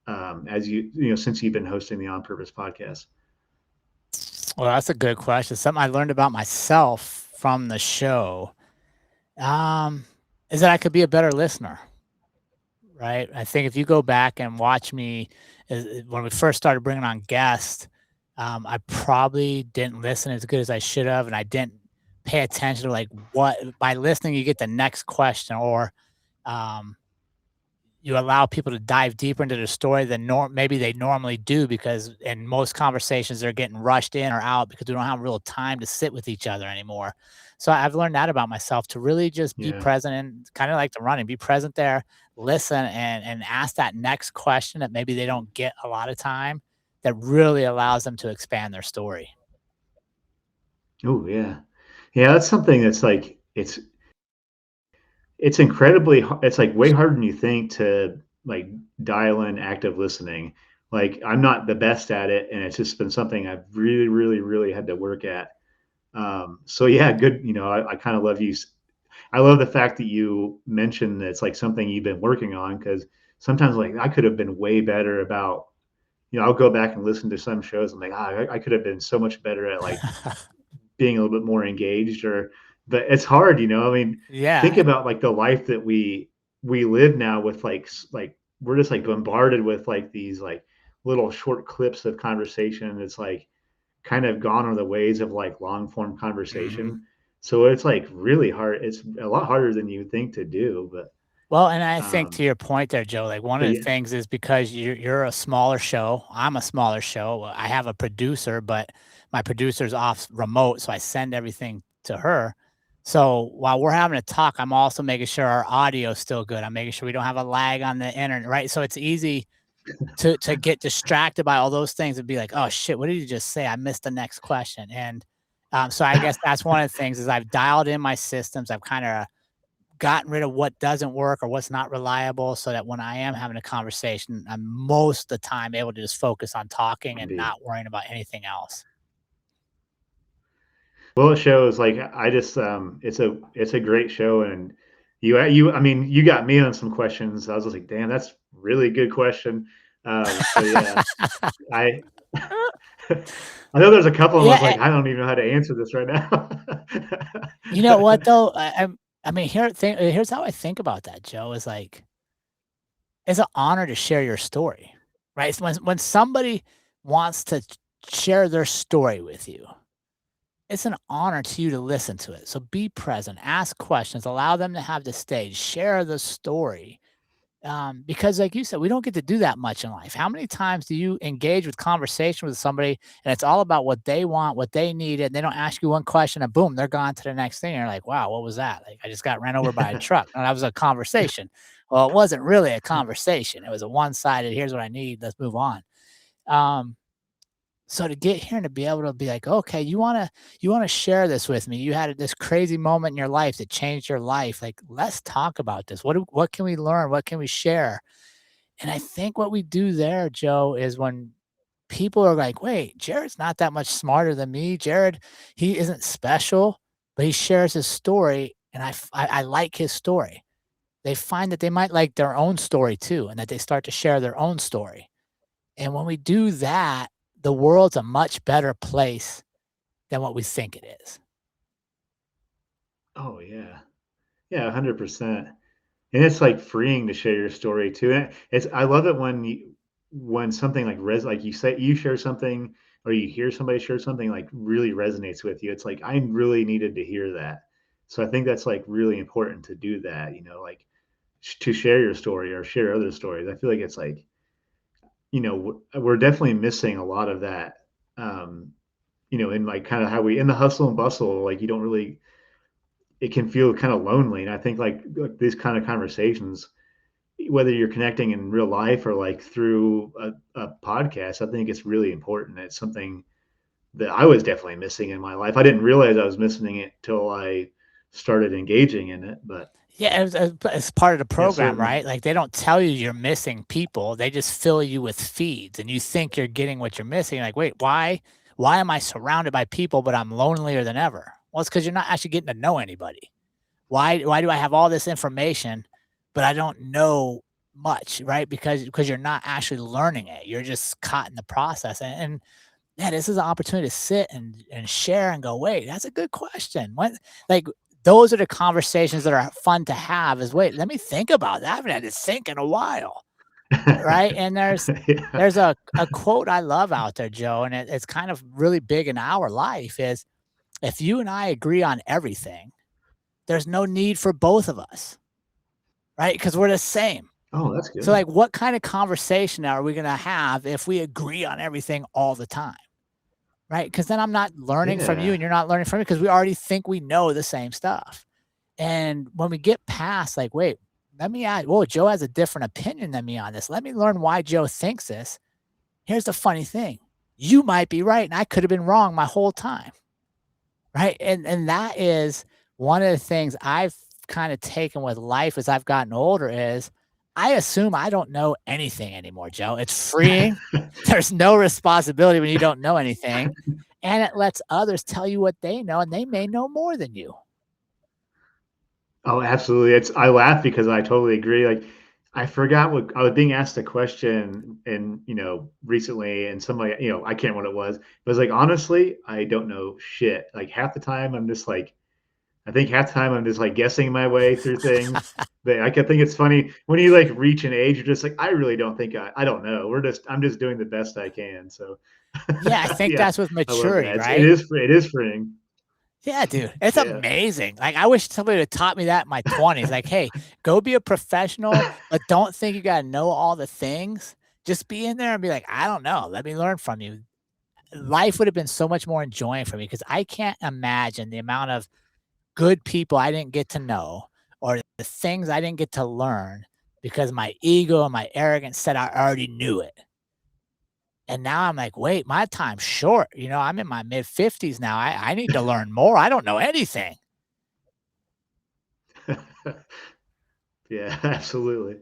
as you know, since you've been hosting the On Purpose podcast? Well, that's a good question. Something I learned about myself from the show, um, is that I could be a better listener, right? I think if you go back and watch me, when we first started bringing on guests, I probably didn't listen as good as I should have, and I didn't pay attention to like what by listening you get the next question, or um, you allow people to dive deeper into the story than maybe they normally do, because in most conversations they're getting rushed in or out because we don't have real time to sit with each other anymore. So I've learned that about myself, to really just be Yeah. present, and kind of like the running, be present there, listen, and ask that next question that maybe they don't get a lot of time, that really allows them to expand their story. Oh yeah. Yeah, that's something that's like it's incredibly it's like way harder than you think to like dial in active listening. Like I'm not the best at it, and it's just been something I've really, really, really had to work at. So yeah, good. You know, I kind of love you. I love the fact that you mentioned that it's like something you've been working on, because sometimes like I could have been way better about. You know, I'll go back and listen to some shows. I'm like, I could have been so much better at like being a little bit more engaged, or but it's hard, you know. I mean, think Yeah. about like the life that we live now with like we're just like bombarded with like these like little short clips of conversation. It's like kind of gone are the ways of like long form Mhm. conversation. So it's like really hard. It's a lot harder than you think to do, Well, and I think to um your point there, Joe, like one but of the yeah. things is because you're a smaller show, I'm a smaller show. I have a producer, but my producer's off remote, so I send everything to her. So while we're having a talk, I'm also making sure our audio is still good. I'm making sure we don't have a lag on the internet, right? So it's easy to get distracted by all those things and be like, "Oh shit, what did you just say? I missed the next question." And so I guess that's one of the things, is I've dialed in my systems. I've kind of gotten rid of what doesn't work or what's not reliable, so that when I am having a conversation, I'm most of the time able to just focus on talking and Indeed. not worrying about anything else. Well, it shows like I just it's a great show, and I mean you got me on some questions. I was just like, damn, that's really good question. So yeah, I I know there's a couple of them I Yeah, was like, I don't even know how to answer this right now. you know what though? I mean, here's how I think about that, Joe. Is like, it's an honor to share your story, right? So when somebody wants to share their story with you, it's an honor to you to listen to it. So be present, ask questions, allow them to have the stage, share the story. Because like you said, we don't get to do that much in life. How many times do you engage with conversation with somebody and it's all about what they want, what they need, and they don't ask you one question and boom, they're gone to the next thing. You're like, wow, what was that? Like, I just got ran over by a truck. And that was a conversation. Well, it wasn't really a conversation. It was a one-sided, here's what I need, let's move on. Um, so to get here and to be able to be like, okay, you wanna share this with me. You had this crazy moment in your life that changed your life. Like, let's talk about this. What can we learn? What can we share? And I think what we do there, Joe, is when people are like, wait, Jerrod's not that much smarter than me. Jerrod, he isn't special, but he shares his story, and I like his story. They find that they might like their own story too, and that they start to share their own story. And when we do that, the world's a much better place than what we think it is. Oh yeah, yeah, 100%. And it's like freeing to share your story too. And it's I love it when when something like like you say you share something, or you hear somebody share something like really resonates with you. It's like I really needed to hear that. So I think that's like really important to do that. You know, like to share your story or share other stories. I feel like it's like you know we're definitely missing a lot of that. Um, you know, in like kind of how we in the hustle and bustle, like you don't really it can feel kind of lonely. And I think like these kind of conversations, whether you're connecting in real life or like through a podcast, I think it's really important. It's something that I was definitely missing in my life. I didn't realize I was missing it till I started engaging in it. But Yeah, it's part of the yeah, program, certainly. right? Like, they don't tell you you're missing people. They just fill you with feeds, and you think you're getting what you're missing. Like, wait, why am I surrounded by people, but I'm lonelier than ever? Well, it's because you're not actually getting to know anybody. Why do I have all this information, but I don't know much, right? Because you're not actually learning it. You're just caught in the process. And yeah, this is an opportunity to sit and share and go, wait, that's a good question. What, like, those are the conversations that are fun to have is, wait, let me think about that. I haven't had to think in a while. Right. And Yeah. there's a quote I love out there, Joe, and it's kind of really big in our life is if you and I agree on everything, there's no need for both of us, right? Because we're the same. Oh, that's So, good. like, what kind of conversation are we going to have if we agree on everything all the time? Right? Because then I'm not learning from you Yeah. and you're not learning from me because we already think we know the same stuff. And when we get past, like, wait, let me add, whoa, Joe has a different opinion than me on this. Let me learn why Joe thinks this. Here's the funny thing. You might be right, and I could have been wrong my whole time. Right. And that is one of the things I've kind of taken with life as I've gotten older is I assume I don't know anything anymore, Joe. It's freeing. There's no responsibility when you don't know anything. And it lets others tell you what they know, and they may know more than you. Oh, absolutely. I laugh because I totally agree. Like, I forgot what I was being asked a question and, recently, and somebody, I can't remember what it was. It was like, honestly, I don't know shit. Like half the time I'm just like, I think half the time I'm just like guessing my way through things. But I can think it's funny when you like reach an age, you're just like, I really don't think I don't know. I'm just doing the best I can. So Yeah, I think yeah, that's with I love maturity, that. right? It is freeing. Yeah, dude, it's Yeah. amazing. Like, I wish somebody had taught me that in my 20s. Like, hey, go be a professional, but don't think you gotta know all the things. Just be in there and be like, I don't know. Let me learn from you. Life would have been so much more enjoying for me because I can't imagine the amount of good people I didn't get to know or the things I didn't get to learn because my ego and my arrogance said I already knew it. And now I'm like, wait, my time's short. I'm in my mid 50s now. I need to learn more. I don't know anything. Yeah, absolutely.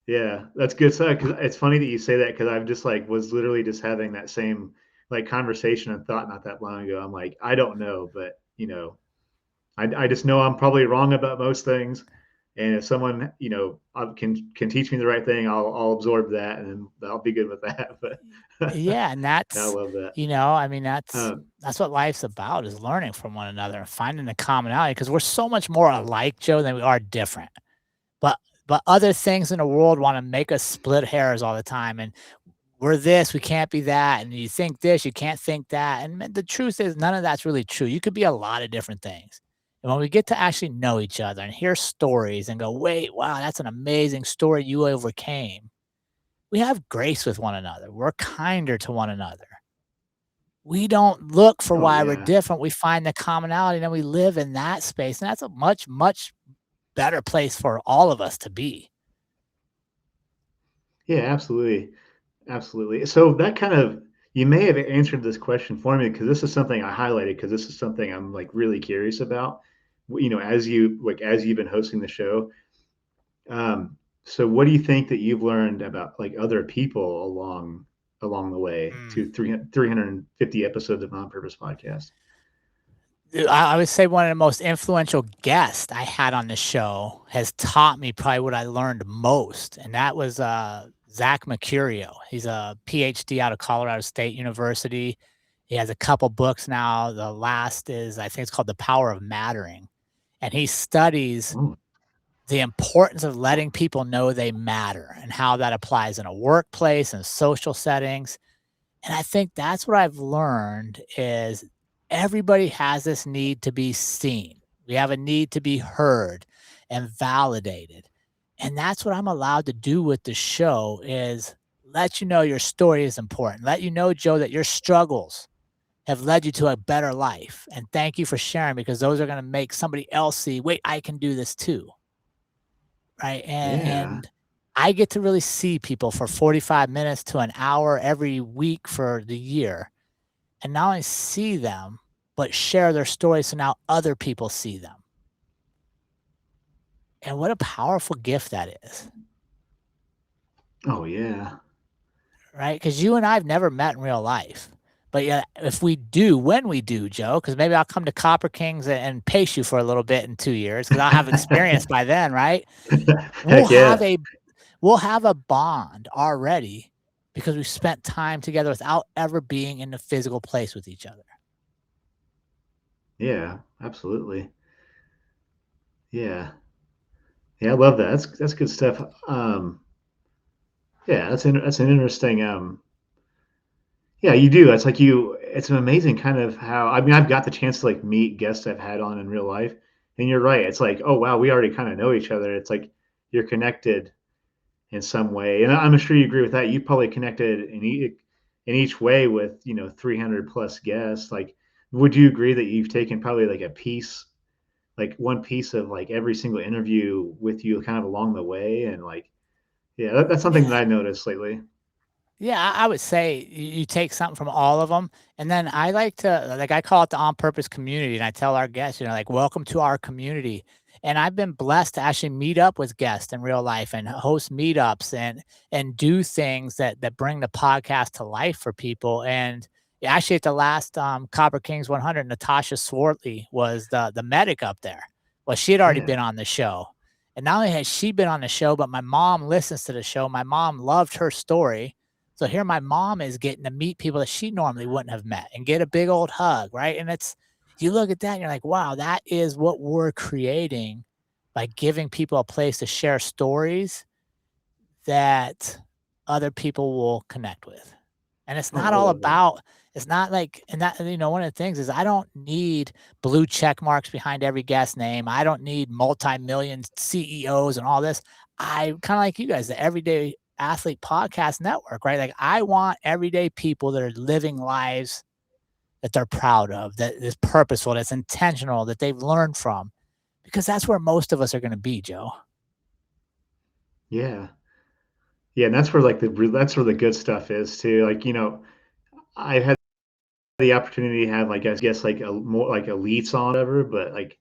Yeah, that's good stuff. Cause it's funny that you say that because I've just like was literally just having that same like conversation and thought not that long ago. I'm like, I don't know, but I just know I'm probably wrong about most things. And if someone, can teach me the right thing, I'll absorb that and I'll be good with that. But Yeah, and I love that. I mean, Um, that's what life's about is learning from one another and finding the commonality because we're so much more alike, Joe, than we are different. But other things in the world want to make us split hairs all the time and we're this, we can't be that, and you think this, you can't think that. And the truth is none of that's really true. You could be a lot of different things. And when we get to actually know each other and hear stories and go, wait, wow, that's an amazing story you overcame. We have grace with one another. We're kinder to one another. We don't look for oh why we're yeah, different. We find the commonality and then we live in that space. And that's a much, much better place for all of us to be. yeah, absolutely, absolutely. So that kind of you may have answered this question for me because this is something I highlighted because this is something I'm like really curious about. As you've been hosting the show. So what do you think that you've learned about like other people along the way Mm. to 350 episodes of Non-Purpose Podcast? I would say one of the most influential guests I had on the show has taught me probably what I learned most, and that was Zach Mercurio. He's a PhD out of Colorado State University. He has a couple books now. The last is, I think it's called The Power of Mattering. And he studies Oh, the importance of letting people know they matter and how that applies in a workplace and social settings. And I think that's what I've learned is everybody has this need to be seen. We have a need to be heard and validated. And that's what I'm allowed to do with the show is let you know your story is important. Let you know, Joe, that your struggles have led you to a better life. And thank you for sharing because those are going to make somebody else see, wait, I can do this too. Right. yeah, And I get to really see people for 45 minutes to an hour every week for the year and not only see them, but share their stories so now other people see them. And what a powerful gift that is, oh yeah, right? Because you and I have never met in real life. But yeah, if we do, when we do, Joe, because maybe I'll come to Copper Kings and pace you for a little bit in 2 years because I'll have experience by then, right? We'll heck have yeah, a we'll have a bond already because we spent time together without ever being in the physical place with each other. Yeah, absolutely. Yeah. Yeah, I love that. That's good stuff. Yeah, that's an interesting yeah, you do. It's like it's an amazing kind of how I mean, I've got the chance to like meet guests I've had on in real life. And you're right. It's like, oh wow, we already kind of know each other. It's like you're connected in some way. And I'm sure you agree with that. You've probably connected in each way with, 300 plus guests. Like, would you agree that you've taken probably like a piece, like one piece of like every single interview with you kind of along the way? And like, yeah, that's something that Yeah. I noticed lately. Yeah, I would say you take something from all of them, and then I like to like, I call it the on purpose community, and I tell our guests, like, "Welcome to our community." And I've been blessed to actually meet up with guests in real life and host meetups and do things that bring the podcast to life for people. And yeah, actually, at the last Copper Kings 100, Natasha Swartley was the medic up there. Well, she had already Yeah. been on the show, and not only has she been on the show, but my mom listens to the show. My mom loved her story, so here my mom is getting to meet people that she normally wouldn't have met and get a big old hug, right? And it's you look at that and you're like, wow, that is what we're creating by giving people a place to share stories that other people will connect with. And it's Oh, not I all love that. about it's not like and that one of the things is I don't need blue check marks behind every guest name. I don't need multi-million CEOs and all this. I kind of like you guys, the Everyday Athlete Podcast Network, right? Like I want everyday people that are living lives that they're proud of, that is purposeful, that's intentional, that they've learned from, because that's where most of us are going to be, Joe. Yeah. Yeah, and that's where like that's where the good stuff is too. Like, I've had the opportunity to have like I guess like a more like elites on whatever, but like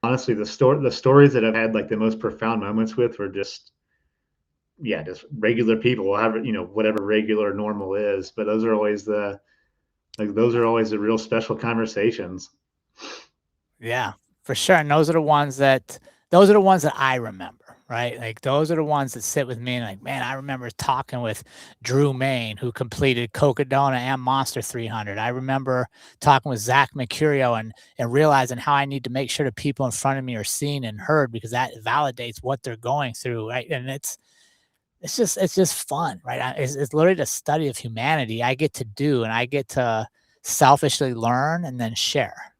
honestly the stories that I've had like the most profound moments with were just yeah, just regular people, have whatever regular normal is. But those are always the real special conversations. Yeah, for sure. And those are the ones that I remember, right? Like those are the ones that sit with me and like, man, I remember talking with Drew Main, who completed Cocodona and Monster 300. I remember talking with Zach Mercurio and realizing how I need to make sure the people in front of me are seen and heard because that validates what they're going through, right? And it's just fun, right? It's literally the study of humanity I get to do, and I get to selfishly learn and then share.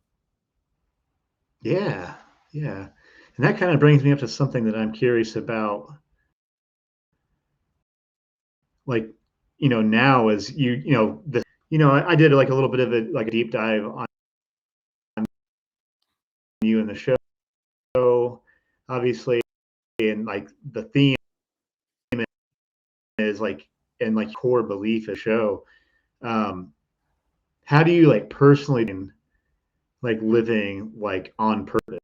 Yeah, yeah. And that kind of brings me up to something that I'm curious about. Like, now as I did like a little bit of like a deep dive on you in the show, obviously, and like the theme is like and like core belief of the show. Um, how do you like personally like living like on purpose?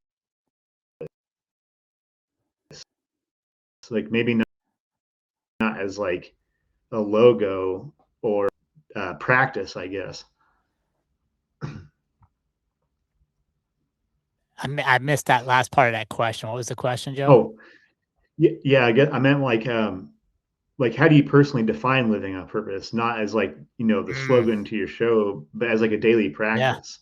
Like maybe not as like a logo or practice, I guess. I missed that last part of that question. What was the question, Joe? Oh, yeah, yeah. I meant like how do you personally define living on purpose? Not as like the Mm, slogan to your show, but as like a daily yeah. practice.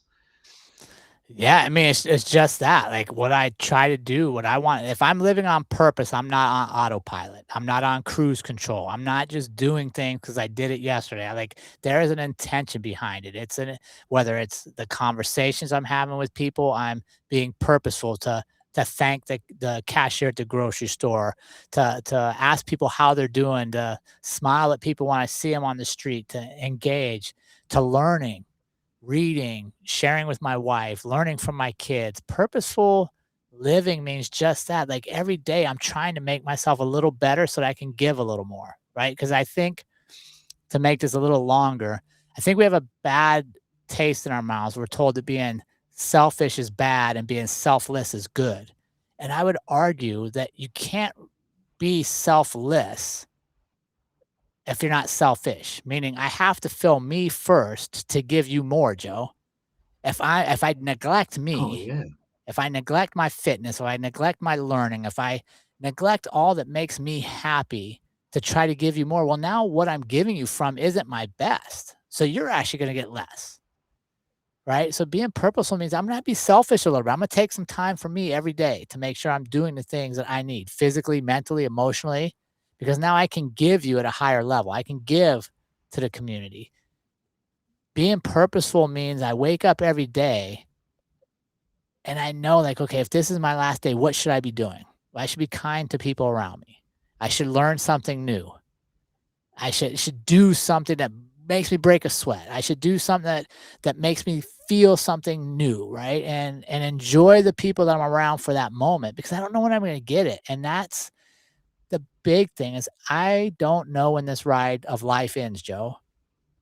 Yeah, I mean, it's just that, like, what I try to do, what I want if I'm living on purpose, I'm not on autopilot. I'm not on cruise control. I'm not just doing things because I did it yesterday. There is an intention behind it. Whether it's the conversations I'm having with people, I'm being purposeful to thank the cashier at the grocery store, to ask people how they're doing, to smile at people when I see them on the street, to engage, to learning, reading, sharing with my wife, learning from my kids. Purposeful living means just that. Like every day, I'm trying to make myself a little better so that I can give a little more, right? Because I think to make this a little longer, I think we have a bad taste in our mouths. We're told that being selfish is bad and being selfless is good. And I would argue that you can't be selfless if you're not selfish, meaning I have to fill me first to give you more, Joe. If I neglect Oh me, yeah, if I neglect my fitness, if I neglect my learning, if I neglect all that makes me happy, to try to give you more. Well, now what I'm giving you from isn't my best. So you're actually going to get less. Right. So being purposeful means I'm going to be selfish a little bit. I'm going to take some time for me every day to make sure I'm doing the things that I need physically, mentally, emotionally, because now I can give you at a higher level. I can give to the community. Being purposeful means I wake up every day and I know, like, okay, if this is my last day, what should I be doing? Well, I should be kind to people around me. I should learn something new. I should do something that makes me break a sweat. I should do something that makes me feel something new, right? And enjoy the people that I'm around for that moment, because I don't know when I'm going to get it. And that's the big thing, is I don't know when this ride of life ends, Joe.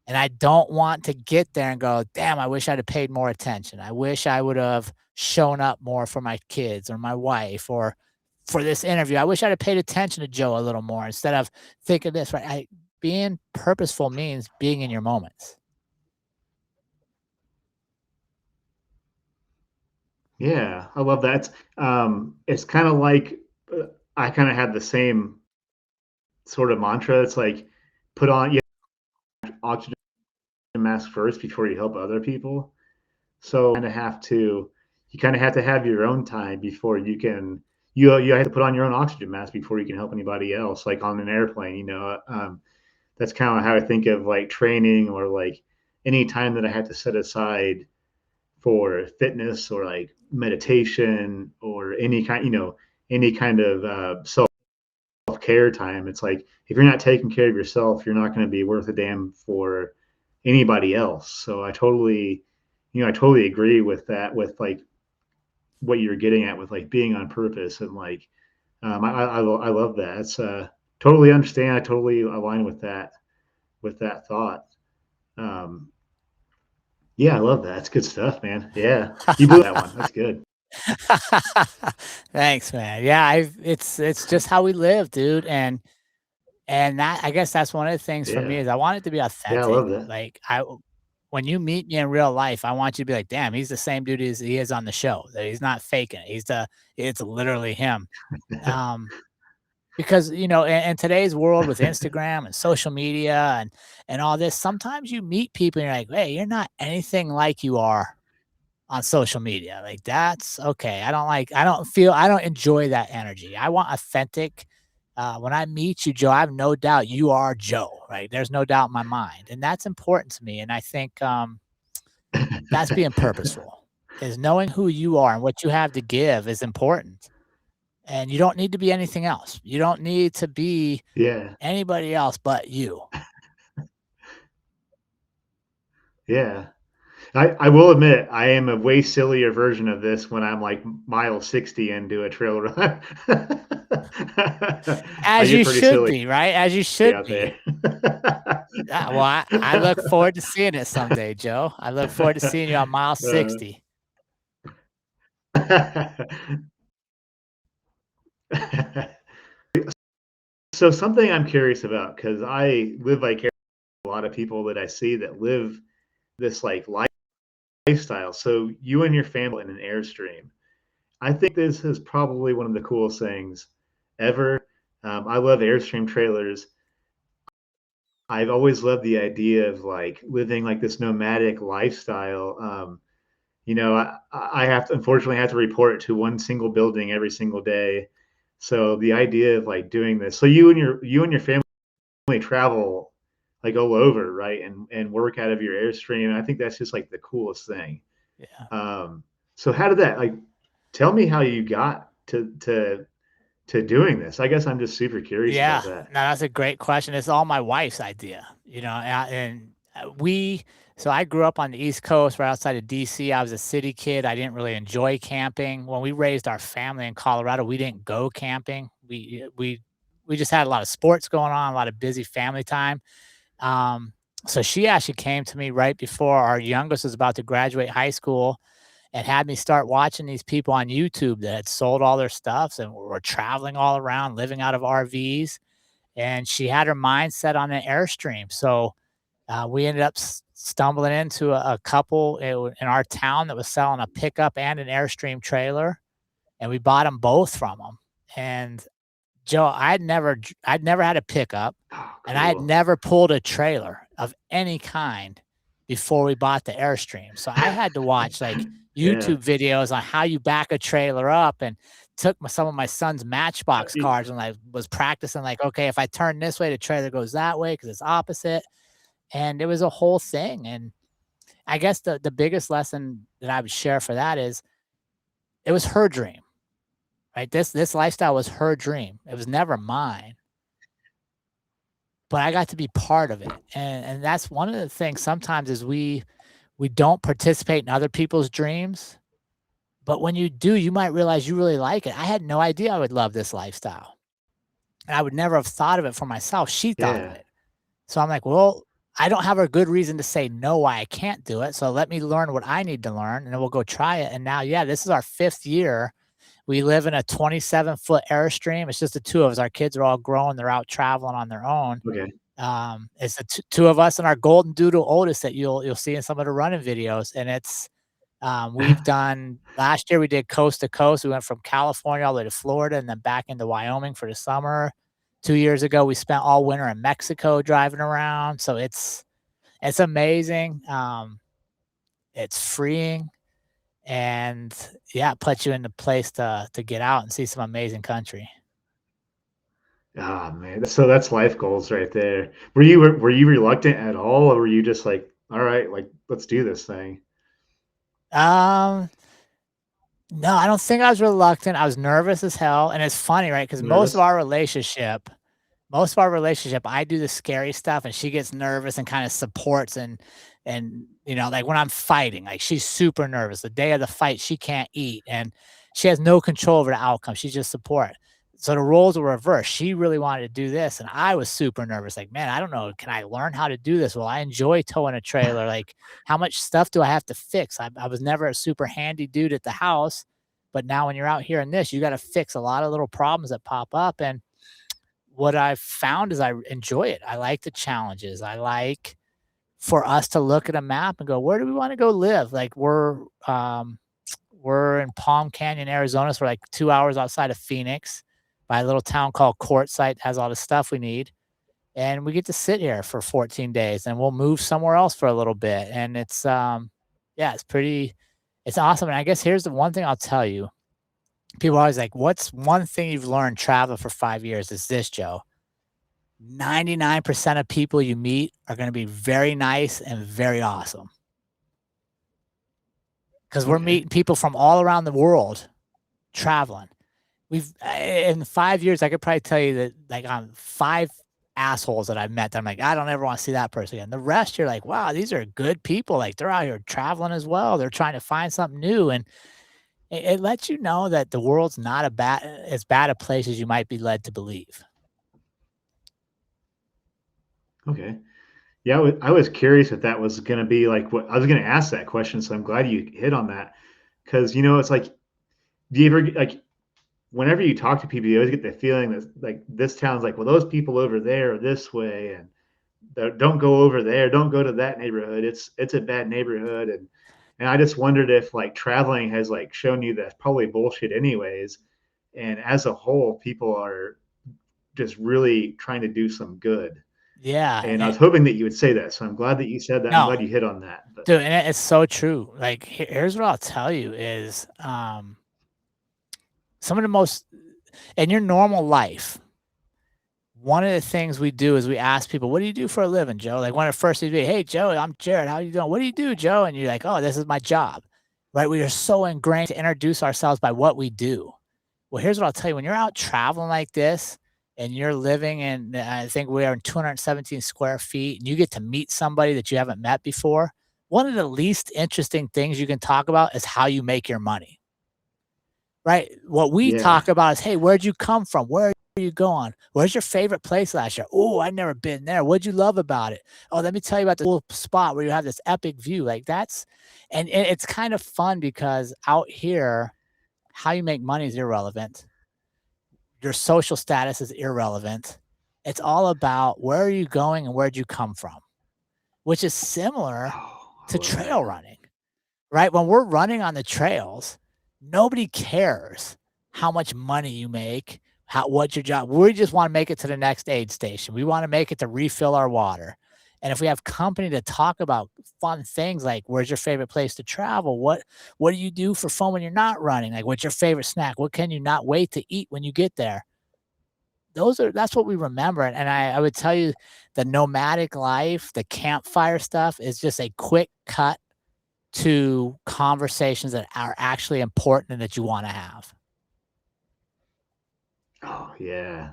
And I don't want to get there and go, damn, I wish I'd have paid more attention. I wish I would have shown up more for my kids or my wife, or for this interview. I wish I'd have paid attention to Joe a little more instead of thinking this, right? Being purposeful means being in your moments. Yeah, I love that. It's kind of like I kind of have the same sort of mantra. It's like put on you oxygen mask first before you help other people. So you kind of have to have your own time before you can you have to put on your own oxygen mask before you can help anybody else. Like on an airplane, that's kind of how I think of like training, or like any time that I have to set aside for fitness or like meditation or any kind of self care time. It's like if you're not taking care of yourself, you're not going to be worth a damn for anybody else. So I totally agree with that, with like what you're getting at with like being on purpose, and like I love that. It's totally understand. I totally align with that thought. Um, yeah, I love that. It's good stuff, man. Yeah, you blew that one. That's good. Thanks, man. Yeah, it's just how we live, dude. And that, I guess that's one of the things for me, Yeah, is I want it to be yeah, I authentic. love that. Like when you meet me in real life, I want you to be like, damn, he's the same dude as he is on the show. That he's not faking it. It's literally him. Um, because in today's world with Instagram and social media and all this, sometimes you meet people and you're like, hey, you're not anything like you are on social media. Like, that's okay. I don't enjoy that energy. I want authentic. When I meet you, Joe, I have no doubt you are Joe, right? There's no doubt in my mind. And that's important to me. And I think that's being purposeful, is knowing who you are and what you have to give is important. And you don't need to be anything else. You don't need to be Yeah, anybody else but you. yeah. I will admit I am a way sillier version of this when I'm like mile 60 into a trail run. I As get you pretty should silly be, right? As you should out be. there. Well, I look forward to seeing it someday, Joe. I look forward to seeing you on mile Uh, 60. so something I'm curious about, because I live vicariously a lot of people that I see that live this like lifestyle. So you and your family in an Airstream. I think this is probably one of the coolest things ever. I love Airstream trailers. I've always loved the idea of like living like this nomadic lifestyle. I have to unfortunately have to report to one single building every single day. So the idea of like doing this, so you and your family travel like all over, right? And work out of your Airstream. And I think that's just like the coolest thing. Yeah. So how did that like? Tell me how you got to doing this. I guess I'm just super curious Yeah. about that. No, that's a great question. It's all my wife's idea, so I grew up on the East Coast, right outside of DC. I was a city kid. I didn't really enjoy camping. When we raised our family in Colorado, we didn't go camping. We just had a lot of sports going on, a lot of busy family time. Um, so she actually came to me right before our youngest was about to graduate high school, and had me start watching these people on YouTube that had sold all their stuffs and were traveling all around, living out of RVs. And she had her mind set on an Airstream. So we ended up stumbling into a couple in our town that was selling a pickup and an Airstream trailer. And we bought them both from them. And Joe, I'd never had a pickup, Oh, and I had cool. never pulled a trailer of any kind before we bought the Airstream. So I had to watch like Yeah. YouTube videos on how you back a trailer up, and took some of my son's Matchbox Y- cards and like was practicing like, okay, if I turn this way, the trailer goes that way because it's opposite. And it was a whole thing. And I guess the biggest lesson that I would share for that is it was her dream, right? This lifestyle was her dream. It was never mine, but I got to be part of it. And that's one of the things sometimes is we don't participate in other people's dreams, but when you do, you might realize you really like it. I had no idea I would love this lifestyle. And I would never have thought of it for myself. She thought of Yeah. it. So I'm like, well, I don't have a good reason to say no why I can't do it. So let me learn what I need to learn and then we'll go try it. And now, yeah, this is our 5th year. We live in a 27-foot Airstream. It's just the two of us. Our kids are all grown. They're out traveling on their own. Okay. It's the two of us and our golden doodle oldest that you'll see in some of the running videos. And it's we've done last year we did coast to coast. We went from California all the way to Florida and then back into Wyoming for the summer. 2 years ago, we spent all winter in Mexico driving around. So it's amazing. It's freeing, and yeah, it puts you in the place to get out and see some amazing country. Ah, man. So that's life goals right there. Were you reluctant at all, or were you just like, all right, like let's do this thing? Um, no, I don't think I was reluctant. I was nervous as hell, and it's funny, right? Because Nervous? most of our relationship, I do the scary stuff and she gets nervous and kind of supports and like when I'm fighting, like she's super nervous. The day of the fight, she can't eat and she has no control over the outcome. She's just support. So the roles were reversed. She really wanted to do this and I was super nervous. Like, man, I don't know. Can I learn how to do this? Well, I enjoy towing a trailer. Like, how much stuff do I have to fix? I was never a super handy dude at the house, but now when you're out here in this, you got to fix a lot of little problems that pop up. And what I've found is I enjoy it. I like the challenges. I like for us to look at a map and go, where do we want to go live? Like we're in Palm Canyon, Arizona. So we're like 2 hours outside of Phoenix by a little town called Quartzsite, has all the stuff we need. And we get to sit here for 14 days and we'll move somewhere else for a little bit. And it's yeah, it's awesome. And I guess here's the one thing I'll tell you. People are always like, what's one thing you've learned traveling for 5 years? Is this, Joe? 99% of people you meet are going to be very nice and very awesome because we're Okay. meeting people from all around the world traveling. In 5 years, I could probably tell you that like on 5 assholes that I've met, that I'm like, I don't ever want to see that person again. The rest, you're like, wow, these are good people. Like they're out here traveling as well. They're trying to find something new. And it lets you know that the world's not as bad a place as you might be led to believe. Okay. Yeah, I was curious if that was going to be like what I was going to ask that question. So I'm glad you hit on that because it's like, do you ever like whenever you talk to people, you always get the feeling that like this town's like, well, those people over there are this way, and don't go over there, don't go to that neighborhood. It's a bad neighborhood, and I just wondered if like traveling has like shown you that's probably bullshit anyways, and as a whole, people are just really trying to do some good. Yeah. And I was hoping that you would say that. So I'm glad that you said that. I'm No, glad you hit on that. But dude, and it's so true. Like, here's what I'll tell you is, some of the most in your normal life, one of the things we do is we ask people, "What do you do for a living, Joe?" Like one of the first things we, "Hey, Joe, I'm Jerrod. How you doing? What do you do, Joe?" And you're like, "Oh, this is my job." Right? We are so ingrained to introduce ourselves by what we do. Well, here's what I'll tell you. When you're out traveling like this and you're living in, I think we are in 217 square feet, and you get to meet somebody that you haven't met before, one of the least interesting things you can talk about is how you make your money, right? What we yeah, talk about is, hey, where'd you come from? Where are you going? Where's your favorite place last year? Oh, I've never been there. What'd you love about it? Oh, let me tell you about the cool spot where you have this epic view. Like and it's kind of fun because out here, how you make money is irrelevant. Your social status is irrelevant. It's all about where are you going and where'd you come from, which is similar oh, I to love that. trail running, right? When we're running on the trails, nobody cares how much money you make, What's your job? We just want to make it to the next aid station. We want to make it to refill our water. And if we have company to talk about fun things like where's your favorite place to travel? What do you do for fun when you're not running? Like what's your favorite snack? What can you not wait to eat when you get there? That's what we remember. And I would tell you the nomadic life, the campfire stuff is just a quick cut to conversations that are actually important and that you want to have. Oh yeah,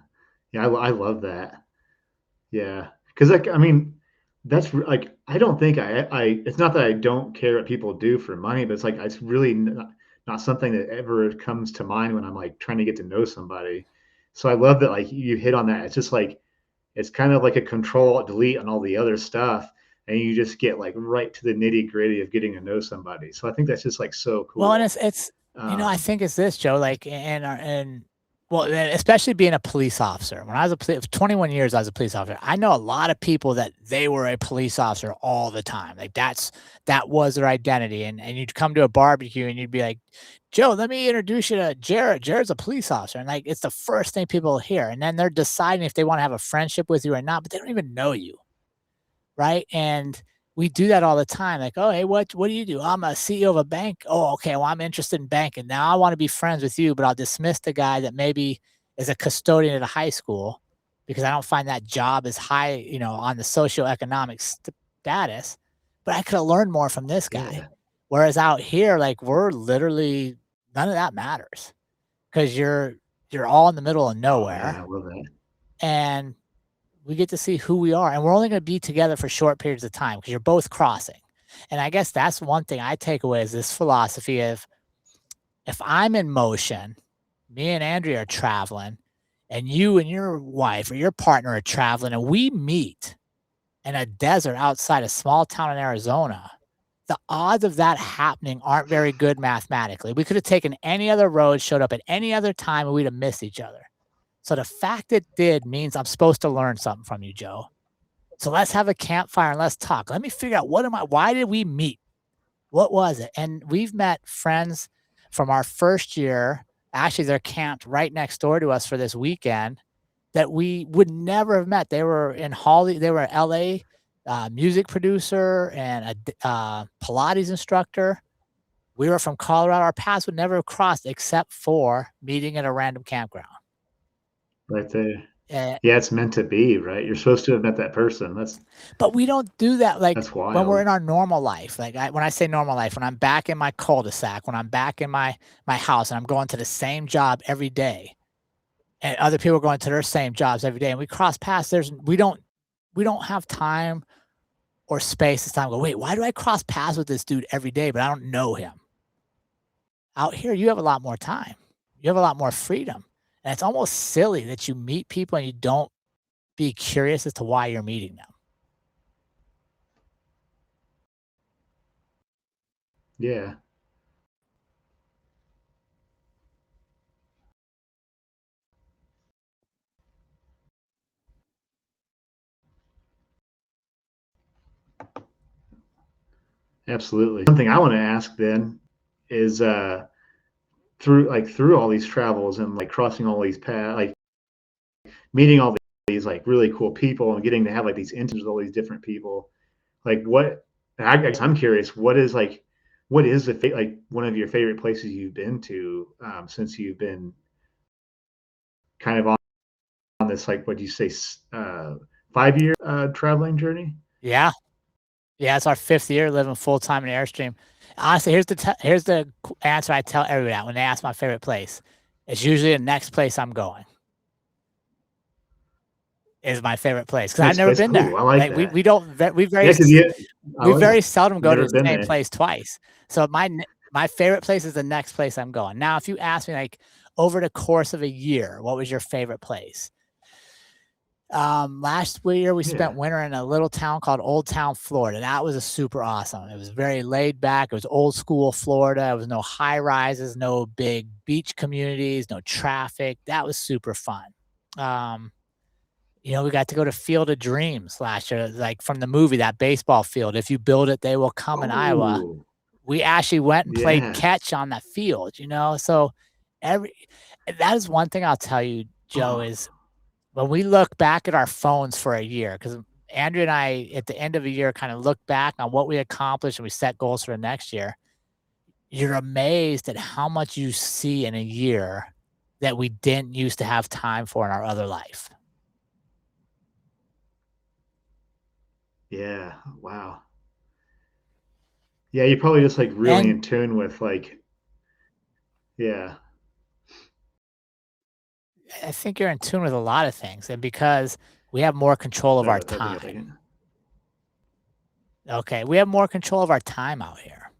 yeah. I love that. Yeah, because like I mean, like I don't think I. It's not that I don't care what people do for money, but it's like it's really not something that ever comes to mind when I'm like trying to get to know somebody. So I love that like you hit on that. It's just like it's kind of like a control delete on all the other stuff, and you just get like right to the nitty gritty of getting to know somebody. So I think that's just like so cool. Well, and it's I think it's this, Joe, like, and well, especially being a police officer. When I was 21 years, I was a police officer. I know a lot of people that they were a police officer all the time. Like that was their identity. And you'd come to a barbecue and you'd be like, Joe, let me introduce you to Jerrod. Jerrod's a police officer. And like, it's the first thing people hear. And then they're deciding if they want to have a friendship with you or not, but they don't even know you. Right. And we do that all the time. Like, oh, hey, what do you do? I'm a CEO of a bank. Oh, okay. Well, I'm interested in banking. Now I want to be friends with you, but I'll dismiss the guy that maybe is a custodian at a high school because I don't find that job as high, on the socioeconomic status. But I could have learned more from this guy. Yeah. Whereas out here, like we're literally none of that matters because you're all in the middle of nowhere. Oh, yeah, I love that. And we get to see who we are, and we're only going to be together for short periods of time because you're both crossing. And I guess that's one thing I take away is this philosophy of if I'm in motion, me and Andrea are traveling, and you and your wife or your partner are traveling, and we meet in a desert outside a small town in Arizona, the odds of that happening aren't very good mathematically. We could have taken any other road, showed up at any other time, and we'd have missed each other. So the fact it did means I'm supposed to learn something from you, Joe. So let's have a campfire and let's talk. Let me figure out why did we meet? What was it? And we've met friends from our first year. Actually, they're camped right next door to us for this weekend that we would never have met. They were in they were an LA music producer and a Pilates instructor. We were from Colorado. Our paths would never have crossed except for meeting at a random campground. Right there. Yeah, it's meant to be, right? You're supposed to have met that person. But we don't do that like that's wild. when we're in our normal life. Like when I say normal life, when I'm back in my cul-de-sac, when I'm back in my house and I'm going to the same job every day, and other people are going to their same jobs every day, and we cross paths. We don't have time or space this time to go, wait, why do I cross paths with this dude every day, but I don't know him? Out here, you have a lot more time. You have a lot more freedom. And it's almost silly that you meet people and you don't be curious as to why you're meeting them. Yeah. Absolutely. Something I want to ask then is through all these travels and like crossing all these paths, like meeting all these like really cool people and getting to have like these interviews with all these different people, like I guess I'm curious, what is like one of your favorite places you've been to since you've been kind of on this, like, what do you say, 5-year traveling journey? Yeah. It's our 5th year living full-time in Airstream. Honestly, here's the answer I tell everybody when they ask my favorite place. It's usually the next place I'm going is my favorite place because I've never been there. I like that. We very seldom go to the same place twice. So my favorite place is the next place I'm going. Now, if you ask me like over the course of a year, what was your favorite place? Last year we spent winter in a little town called Old Town, Florida. That was super awesome. It was very laid back. It was old school Florida. There was no high rises, no big beach communities, no traffic. That was super fun. We got to go to Field of Dreams last year, like from the movie, that baseball field. If you build it, they will come in Iowa. We actually went and played catch on that field, So that is one thing I'll tell you, Joe, is when we look back at our phones for a year, because Andrew and I, at the end of a year, kind of look back on what we accomplished and we set goals for the next year. You're amazed at how much you see in a year that we didn't used to have time for in our other life. Yeah. Wow. Yeah, you're probably just like really And in tune with like, yeah. I think you're in tune with a lot of things. And because we have more control of our That'd be a time. second. Okay. We have more control of our time out here.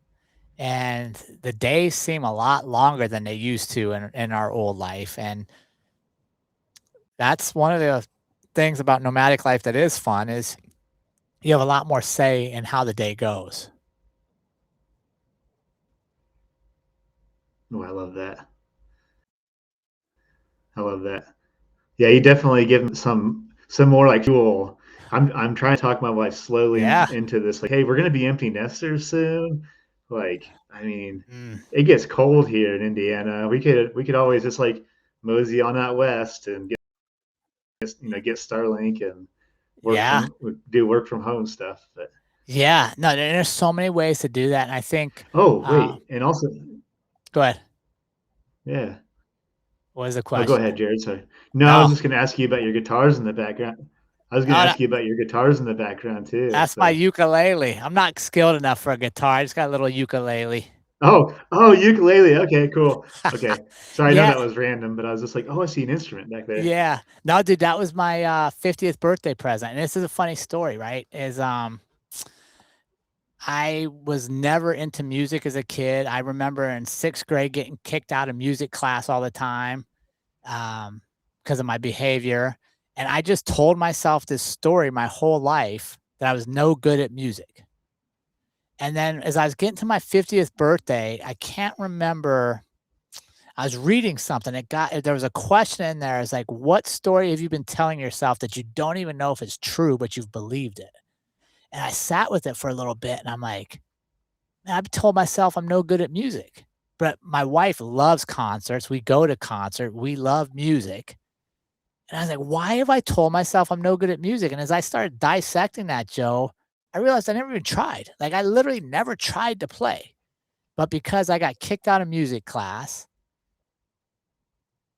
And the days seem a lot longer than they used to in our old life. And that's one of the things about nomadic life that is fun is you have a lot more say in how the day goes. Oh, I love that. I love that. Yeah, you definitely give them some more like fuel. I'm trying to talk my wife slowly Yeah. into this. Like, hey, we're gonna be empty nesters soon. Like, I mean, Mm. it gets cold here in Indiana. We could always just like mosey on out west and get Starlink and Yeah. do work from home stuff. But Yeah. No, there's so many ways to do that. And I think, oh uh, wait, and also go ahead. yeah. What was the Oh, go question? ahead, Jerrod. Sorry. No, I was No. just gonna ask you about your guitars in the background. I was gonna Oh, no, ask you about your guitars in the background too. that's my So ukulele. I'm not skilled enough for a guitar. I just got a little ukulele. oh, ukulele. Okay, cool. Okay. Sorry, I know Yeah. that was random, but I was just like, oh, I see an instrument back there. Yeah. No, dude, that was my 50th birthday present. And this is a funny story, right? I was never into music as a kid. I remember in 6th grade getting kicked out of music class all the time because of my behavior. And I just told myself this story my whole life that I was no good at music. And then as I was getting to my 50th birthday, I can't remember. I was reading something. There was a question in there. It's like, what story have you been telling yourself that you don't even know if it's true, but you've believed it? And I sat with it for a little bit and I'm like, I've told myself I'm no good at music, but my wife loves concerts. We go to concert. We love music. And I was like, why have I told myself I'm no good at music? And as I started dissecting that, Joe, I realized I never even tried. Like I literally never tried to play. But because I got kicked out of music class,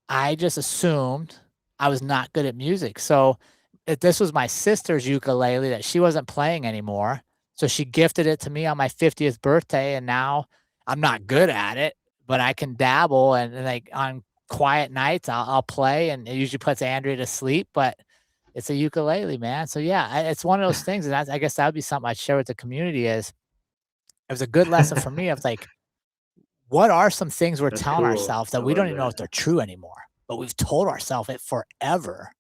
I just assumed I was not good at music. So if this was my sister's ukulele that she wasn't playing anymore. So she gifted it to me on my 50th birthday. And now I'm not good at it, but I can dabble and like on quiet nights, I'll play and it usually puts Andrea to sleep, but it's a ukulele, man. So yeah, it's one of those things. And I guess that would be something I'd share with the community is it was a good lesson for me of like, what are some things we're That's telling cool. ourselves I that we don't love even know that. if they're true anymore, but we've told ourselves it forever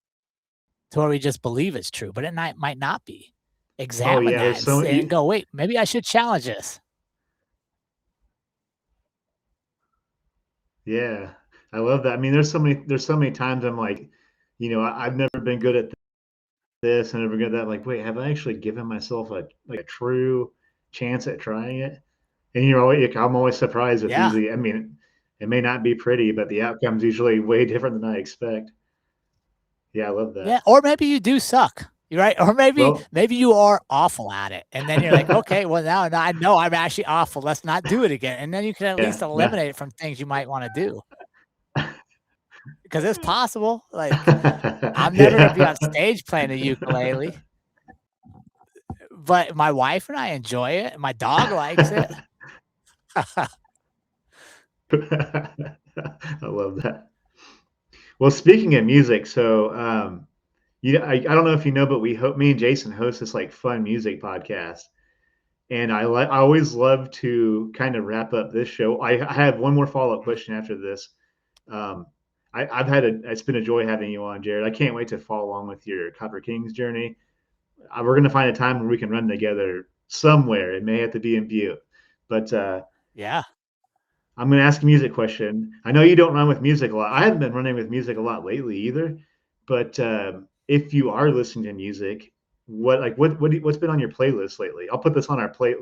to where we just believe it's true, but it might not be. Oh Examine yeah, that there's so and go, wait, maybe I should challenge this. yeah. I love that. I mean, there's so many times I'm like, I've never been good at this and never good at that. Like, wait, have I actually given myself a true chance at trying it? And I'm always surprised with Yeah. usually. I mean, it may not be pretty, but the outcome's usually way different than I expect. Yeah, I love Yeah. that. Or maybe you do suck. You're right. Or maybe Well, maybe you are awful at it. And then you're like, okay, well now I know I'm actually awful. Let's not do it again. And then you can at least yeah, no. eliminate it from things you might want to do. Because it's possible. Like I'm never gonna be Yeah. on stage playing the ukulele, but my wife and I enjoy it. My dog likes it. I love that. Well, speaking of music, so I don't know if you know, but me and Jason host this like fun music podcast, and I always love to kind of wrap up this show. I have one more follow up question after this. Um, it's been a joy having you on, Jerrod. I can't wait to follow along with your Copper Kings journey. We're going to find a time where we can run together somewhere. It may have to be in Butte, but Yeah. I'm going to ask a music question. I know you don't run with music a lot. I haven't been running with music a lot lately either. But if you are listening to music, what's been on your playlist lately? I'll put this on our play.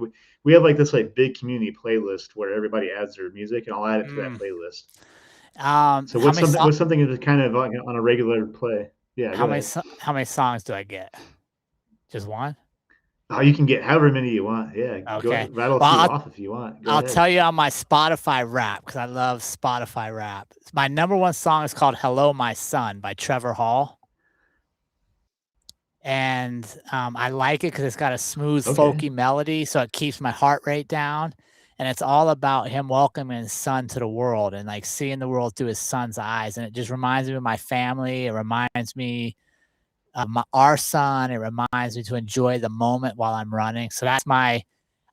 We have like this like big community playlist where everybody adds their music, and I'll add it to that Mm. playlist. So How many what's something that's kind of on a regular play? Yeah, go ahead. how many songs do I get? Just one? Oh, you can get however many you want. Yeah, go Okay. rattle a Well, few off if you want. Go I'll ahead. tell you on my Spotify Rap because I love Spotify Rap. My number one song is called "Hello, My Son" by Trevor Hall, and I like it because it's got a smooth, Okay. folky melody, so it keeps my heart rate down. And it's all about him welcoming his son to the world and like seeing the world through his son's eyes. And it just reminds me of my family. It reminds me of our son. It reminds me to enjoy the moment while I'm running. So that's my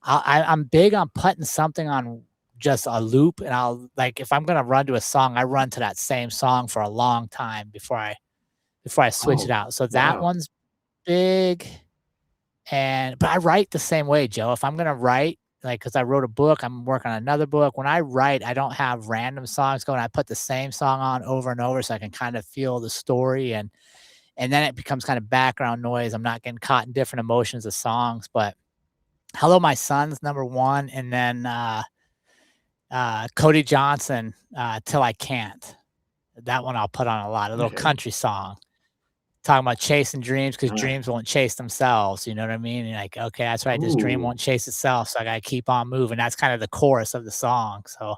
I'm big on putting something on just a loop, and I'll like if I'm gonna run to a song, I run to that same song for a long time before I switch it Oh, out. So that wow. one's big, and but I write the same way, Joe. If I'm gonna write, like, because I wrote a book, I'm working on another book. When I write, I don't have random songs going. I put the same song on over and over so I can kind of feel the story, and then it becomes kind of background noise. I'm not getting caught in different emotions of songs, but Hello, My Son's number one, and then Cody Johnson, Till I Can't. That one I'll put on a lot, a little Okay. country song talking about chasing dreams because All right. dreams won't chase themselves. You know what I mean? And like, okay, that's right. This dream Ooh. won't chase itself. So I got to keep on moving. That's kind of the chorus of the song. So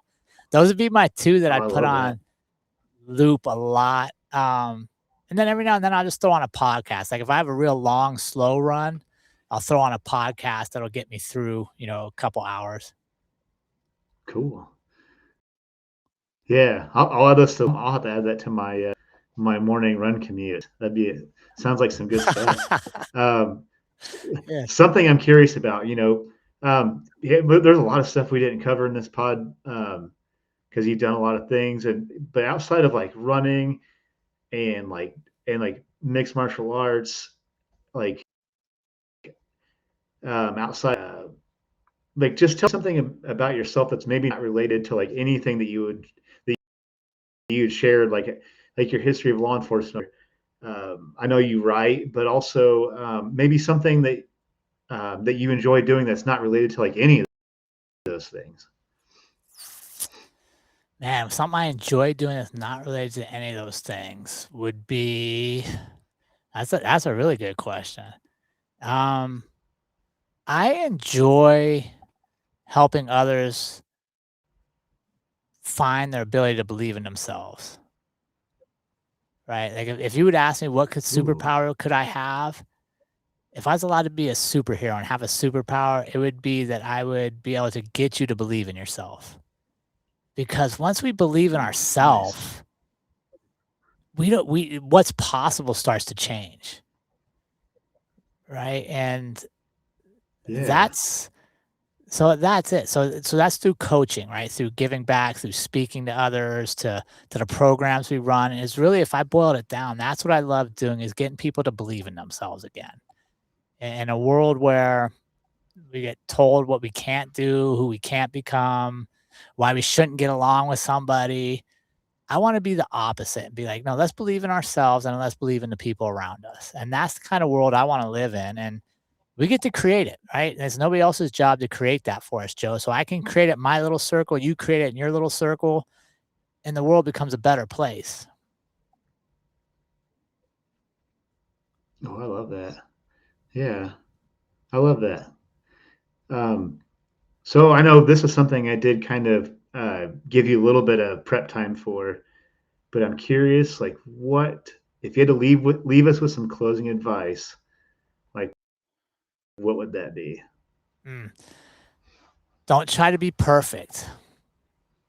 those would be my two that Oh, I'd I put love that. on loop a lot. And then every now and then I'll just throw on a podcast. Like if I have a real long, slow run, I'll throw on a podcast that'll get me through, a couple hours. Cool. Yeah, I'll add this to. I'll have to add that to my morning run commute. Sounds like some good stuff. Um, Yeah. Something I'm curious about. Yeah, but there's a lot of stuff we didn't cover in this pod because you've done a lot of things, but outside of like running and like mixed martial arts, like outside, like just tell something about yourself that's maybe not related to like anything that you'd shared, like your history of law enforcement. I know you write, but also maybe something that you enjoy doing that's not related to like any of those things. Man, something I enjoy doing that's not related to any of those things would be that's a really good question. Um, I enjoy helping others find their ability to believe in themselves, right? Like if you would ask me what Ooh, superpower could I have, if I was allowed to be a superhero and have a superpower, it would be that I would be able to get you to believe in yourself. Because once we believe in nice. ourselves, we don't we what's possible starts to change, right? And Yeah. that's that's it. So that's through coaching, right? Through giving back, through speaking to others, to the programs we run. And it's really, if I boiled it down, that's what I love doing is getting people to believe in themselves again. In a world where we get told what we can't do, who we can't become, why we shouldn't get along with somebody. I want to be the opposite and be like, no, let's believe in ourselves and let's believe in the people around us. And that's the kind of world I want to live in. And we get to create it, right? And it's nobody else's job to create that for us, Joe. So I can create it in my little circle, you create it in your little circle, and the world becomes a better place. Oh, I love that. Yeah, I love that. Um, so I know this is something I did kind of give you a little bit of prep time for, but I'm curious, like, what if you had to leave us with some closing advice? Like, what would that be? Mm. Don't try to be perfect,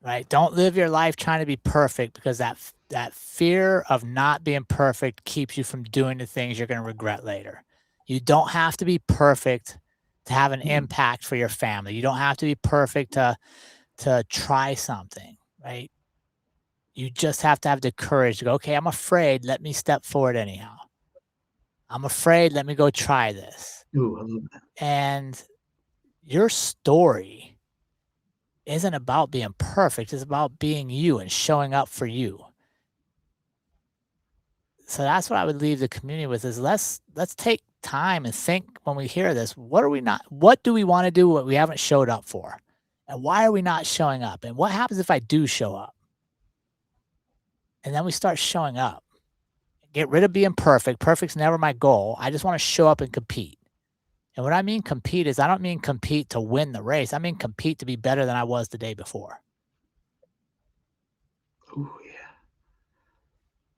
right? Don't live your life trying to be perfect because that fear of not being perfect keeps you from doing the things you're going to regret later. You don't have to be perfect to have an Hmm. impact for your family. You don't have to be perfect to try something, right? You just have to have the courage to go, okay, I'm afraid. Let me step forward anyhow. I'm afraid. Let me go try this. Ooh, I love that. And your story isn't about being perfect. It's about being you and showing up for you. So that's what I would leave the community with is let's take time and think when we hear this, what do we want to do what we haven't showed up for? And why are we not showing up? And what happens if I do show up? And then we start showing up. Get rid of being perfect. Perfect's never my goal. I just want to show up and compete. And what I mean compete is I don't mean compete to win the race. I mean compete to be better than I was the day before. Oh yeah.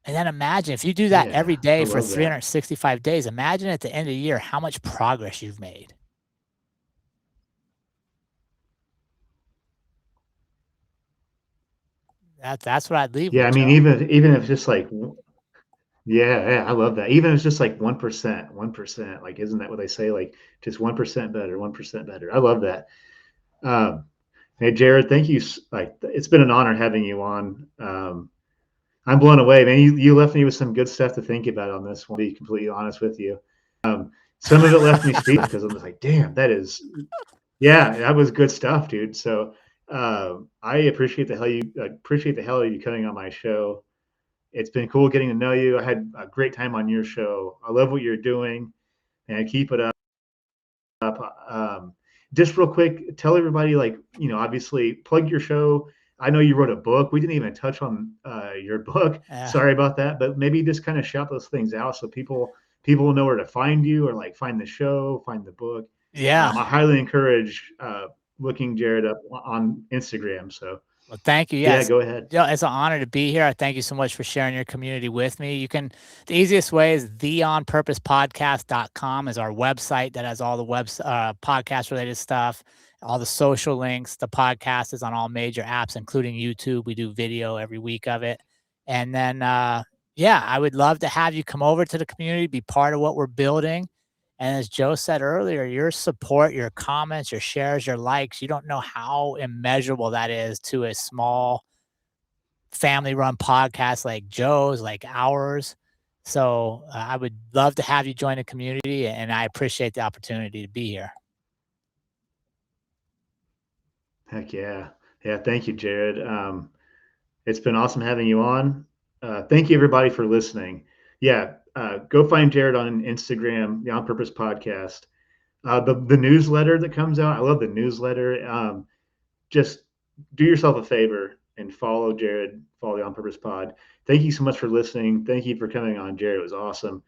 And then imagine if you do that every Yeah, I day for love that. 365 days, imagine at the end of the year how much progress you've made. That's what I'd leave Yeah, with, I mean, Joe. even if it's just like, yeah, I love that. Even if it's just like 1%, 1%, like, isn't that what they say? Like, just 1% better, 1% better. I love that. Um, Hey, Jerrod, thank you. Like, it's been an honor having you on. I'm blown away, man. You left me with some good stuff to think about on this one. To be completely honest with you, some of it left me speechless because I'm just like, damn, yeah, that was good stuff, dude. So I appreciate the hell of you coming on my show. It's been cool getting to know you. I had a great time on your show. I love what you're doing, and keep it up. Um, just real quick, tell everybody, like, obviously plug your show. I know you wrote a book. We didn't even touch on your book. Yeah. Sorry about that, but maybe just kind of shout those things out so people will know where to find you, or like find the show, find the book. Yeah. I highly encourage looking Jerrod up on Instagram. So Well, thank you. yeah, Yes. go ahead. Yeah, it's an honor to be here. I thank you so much for sharing your community with me. The easiest way is theonpurposepodcast.com is our website that has all the podcast related stuff, all the social links. The podcast is on all major apps, including YouTube. We do video every week of it. And then, yeah, I would love to have you come over to the community, be part of what we're building. And as Joe said earlier, your support, your comments, your shares, your likes, you don't know how immeasurable that is to a small family run podcast like Joe's, like ours. So I would love to have you join the community, and I appreciate the opportunity to be here. Heck yeah. Yeah, thank you, Jerrod. It's been awesome having you on. Thank you, everybody, for listening. Yeah, go find Jerrod on Instagram, the On Purpose Podcast. The newsletter that comes out, I love the newsletter. Just do yourself a favor and follow Jerrod, follow the On Purpose Pod. Thank you so much for listening. Thank you for coming on, Jerrod. It was awesome.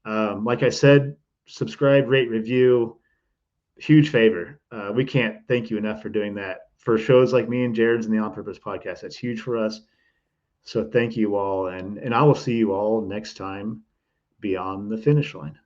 Like I said, subscribe, rate, review. Huge favor. We can't thank you enough for doing that. For shows like me and Jerrod's and the On Purpose Podcast, that's huge for us. So thank you all, and I will see you all next time beyond the finish line.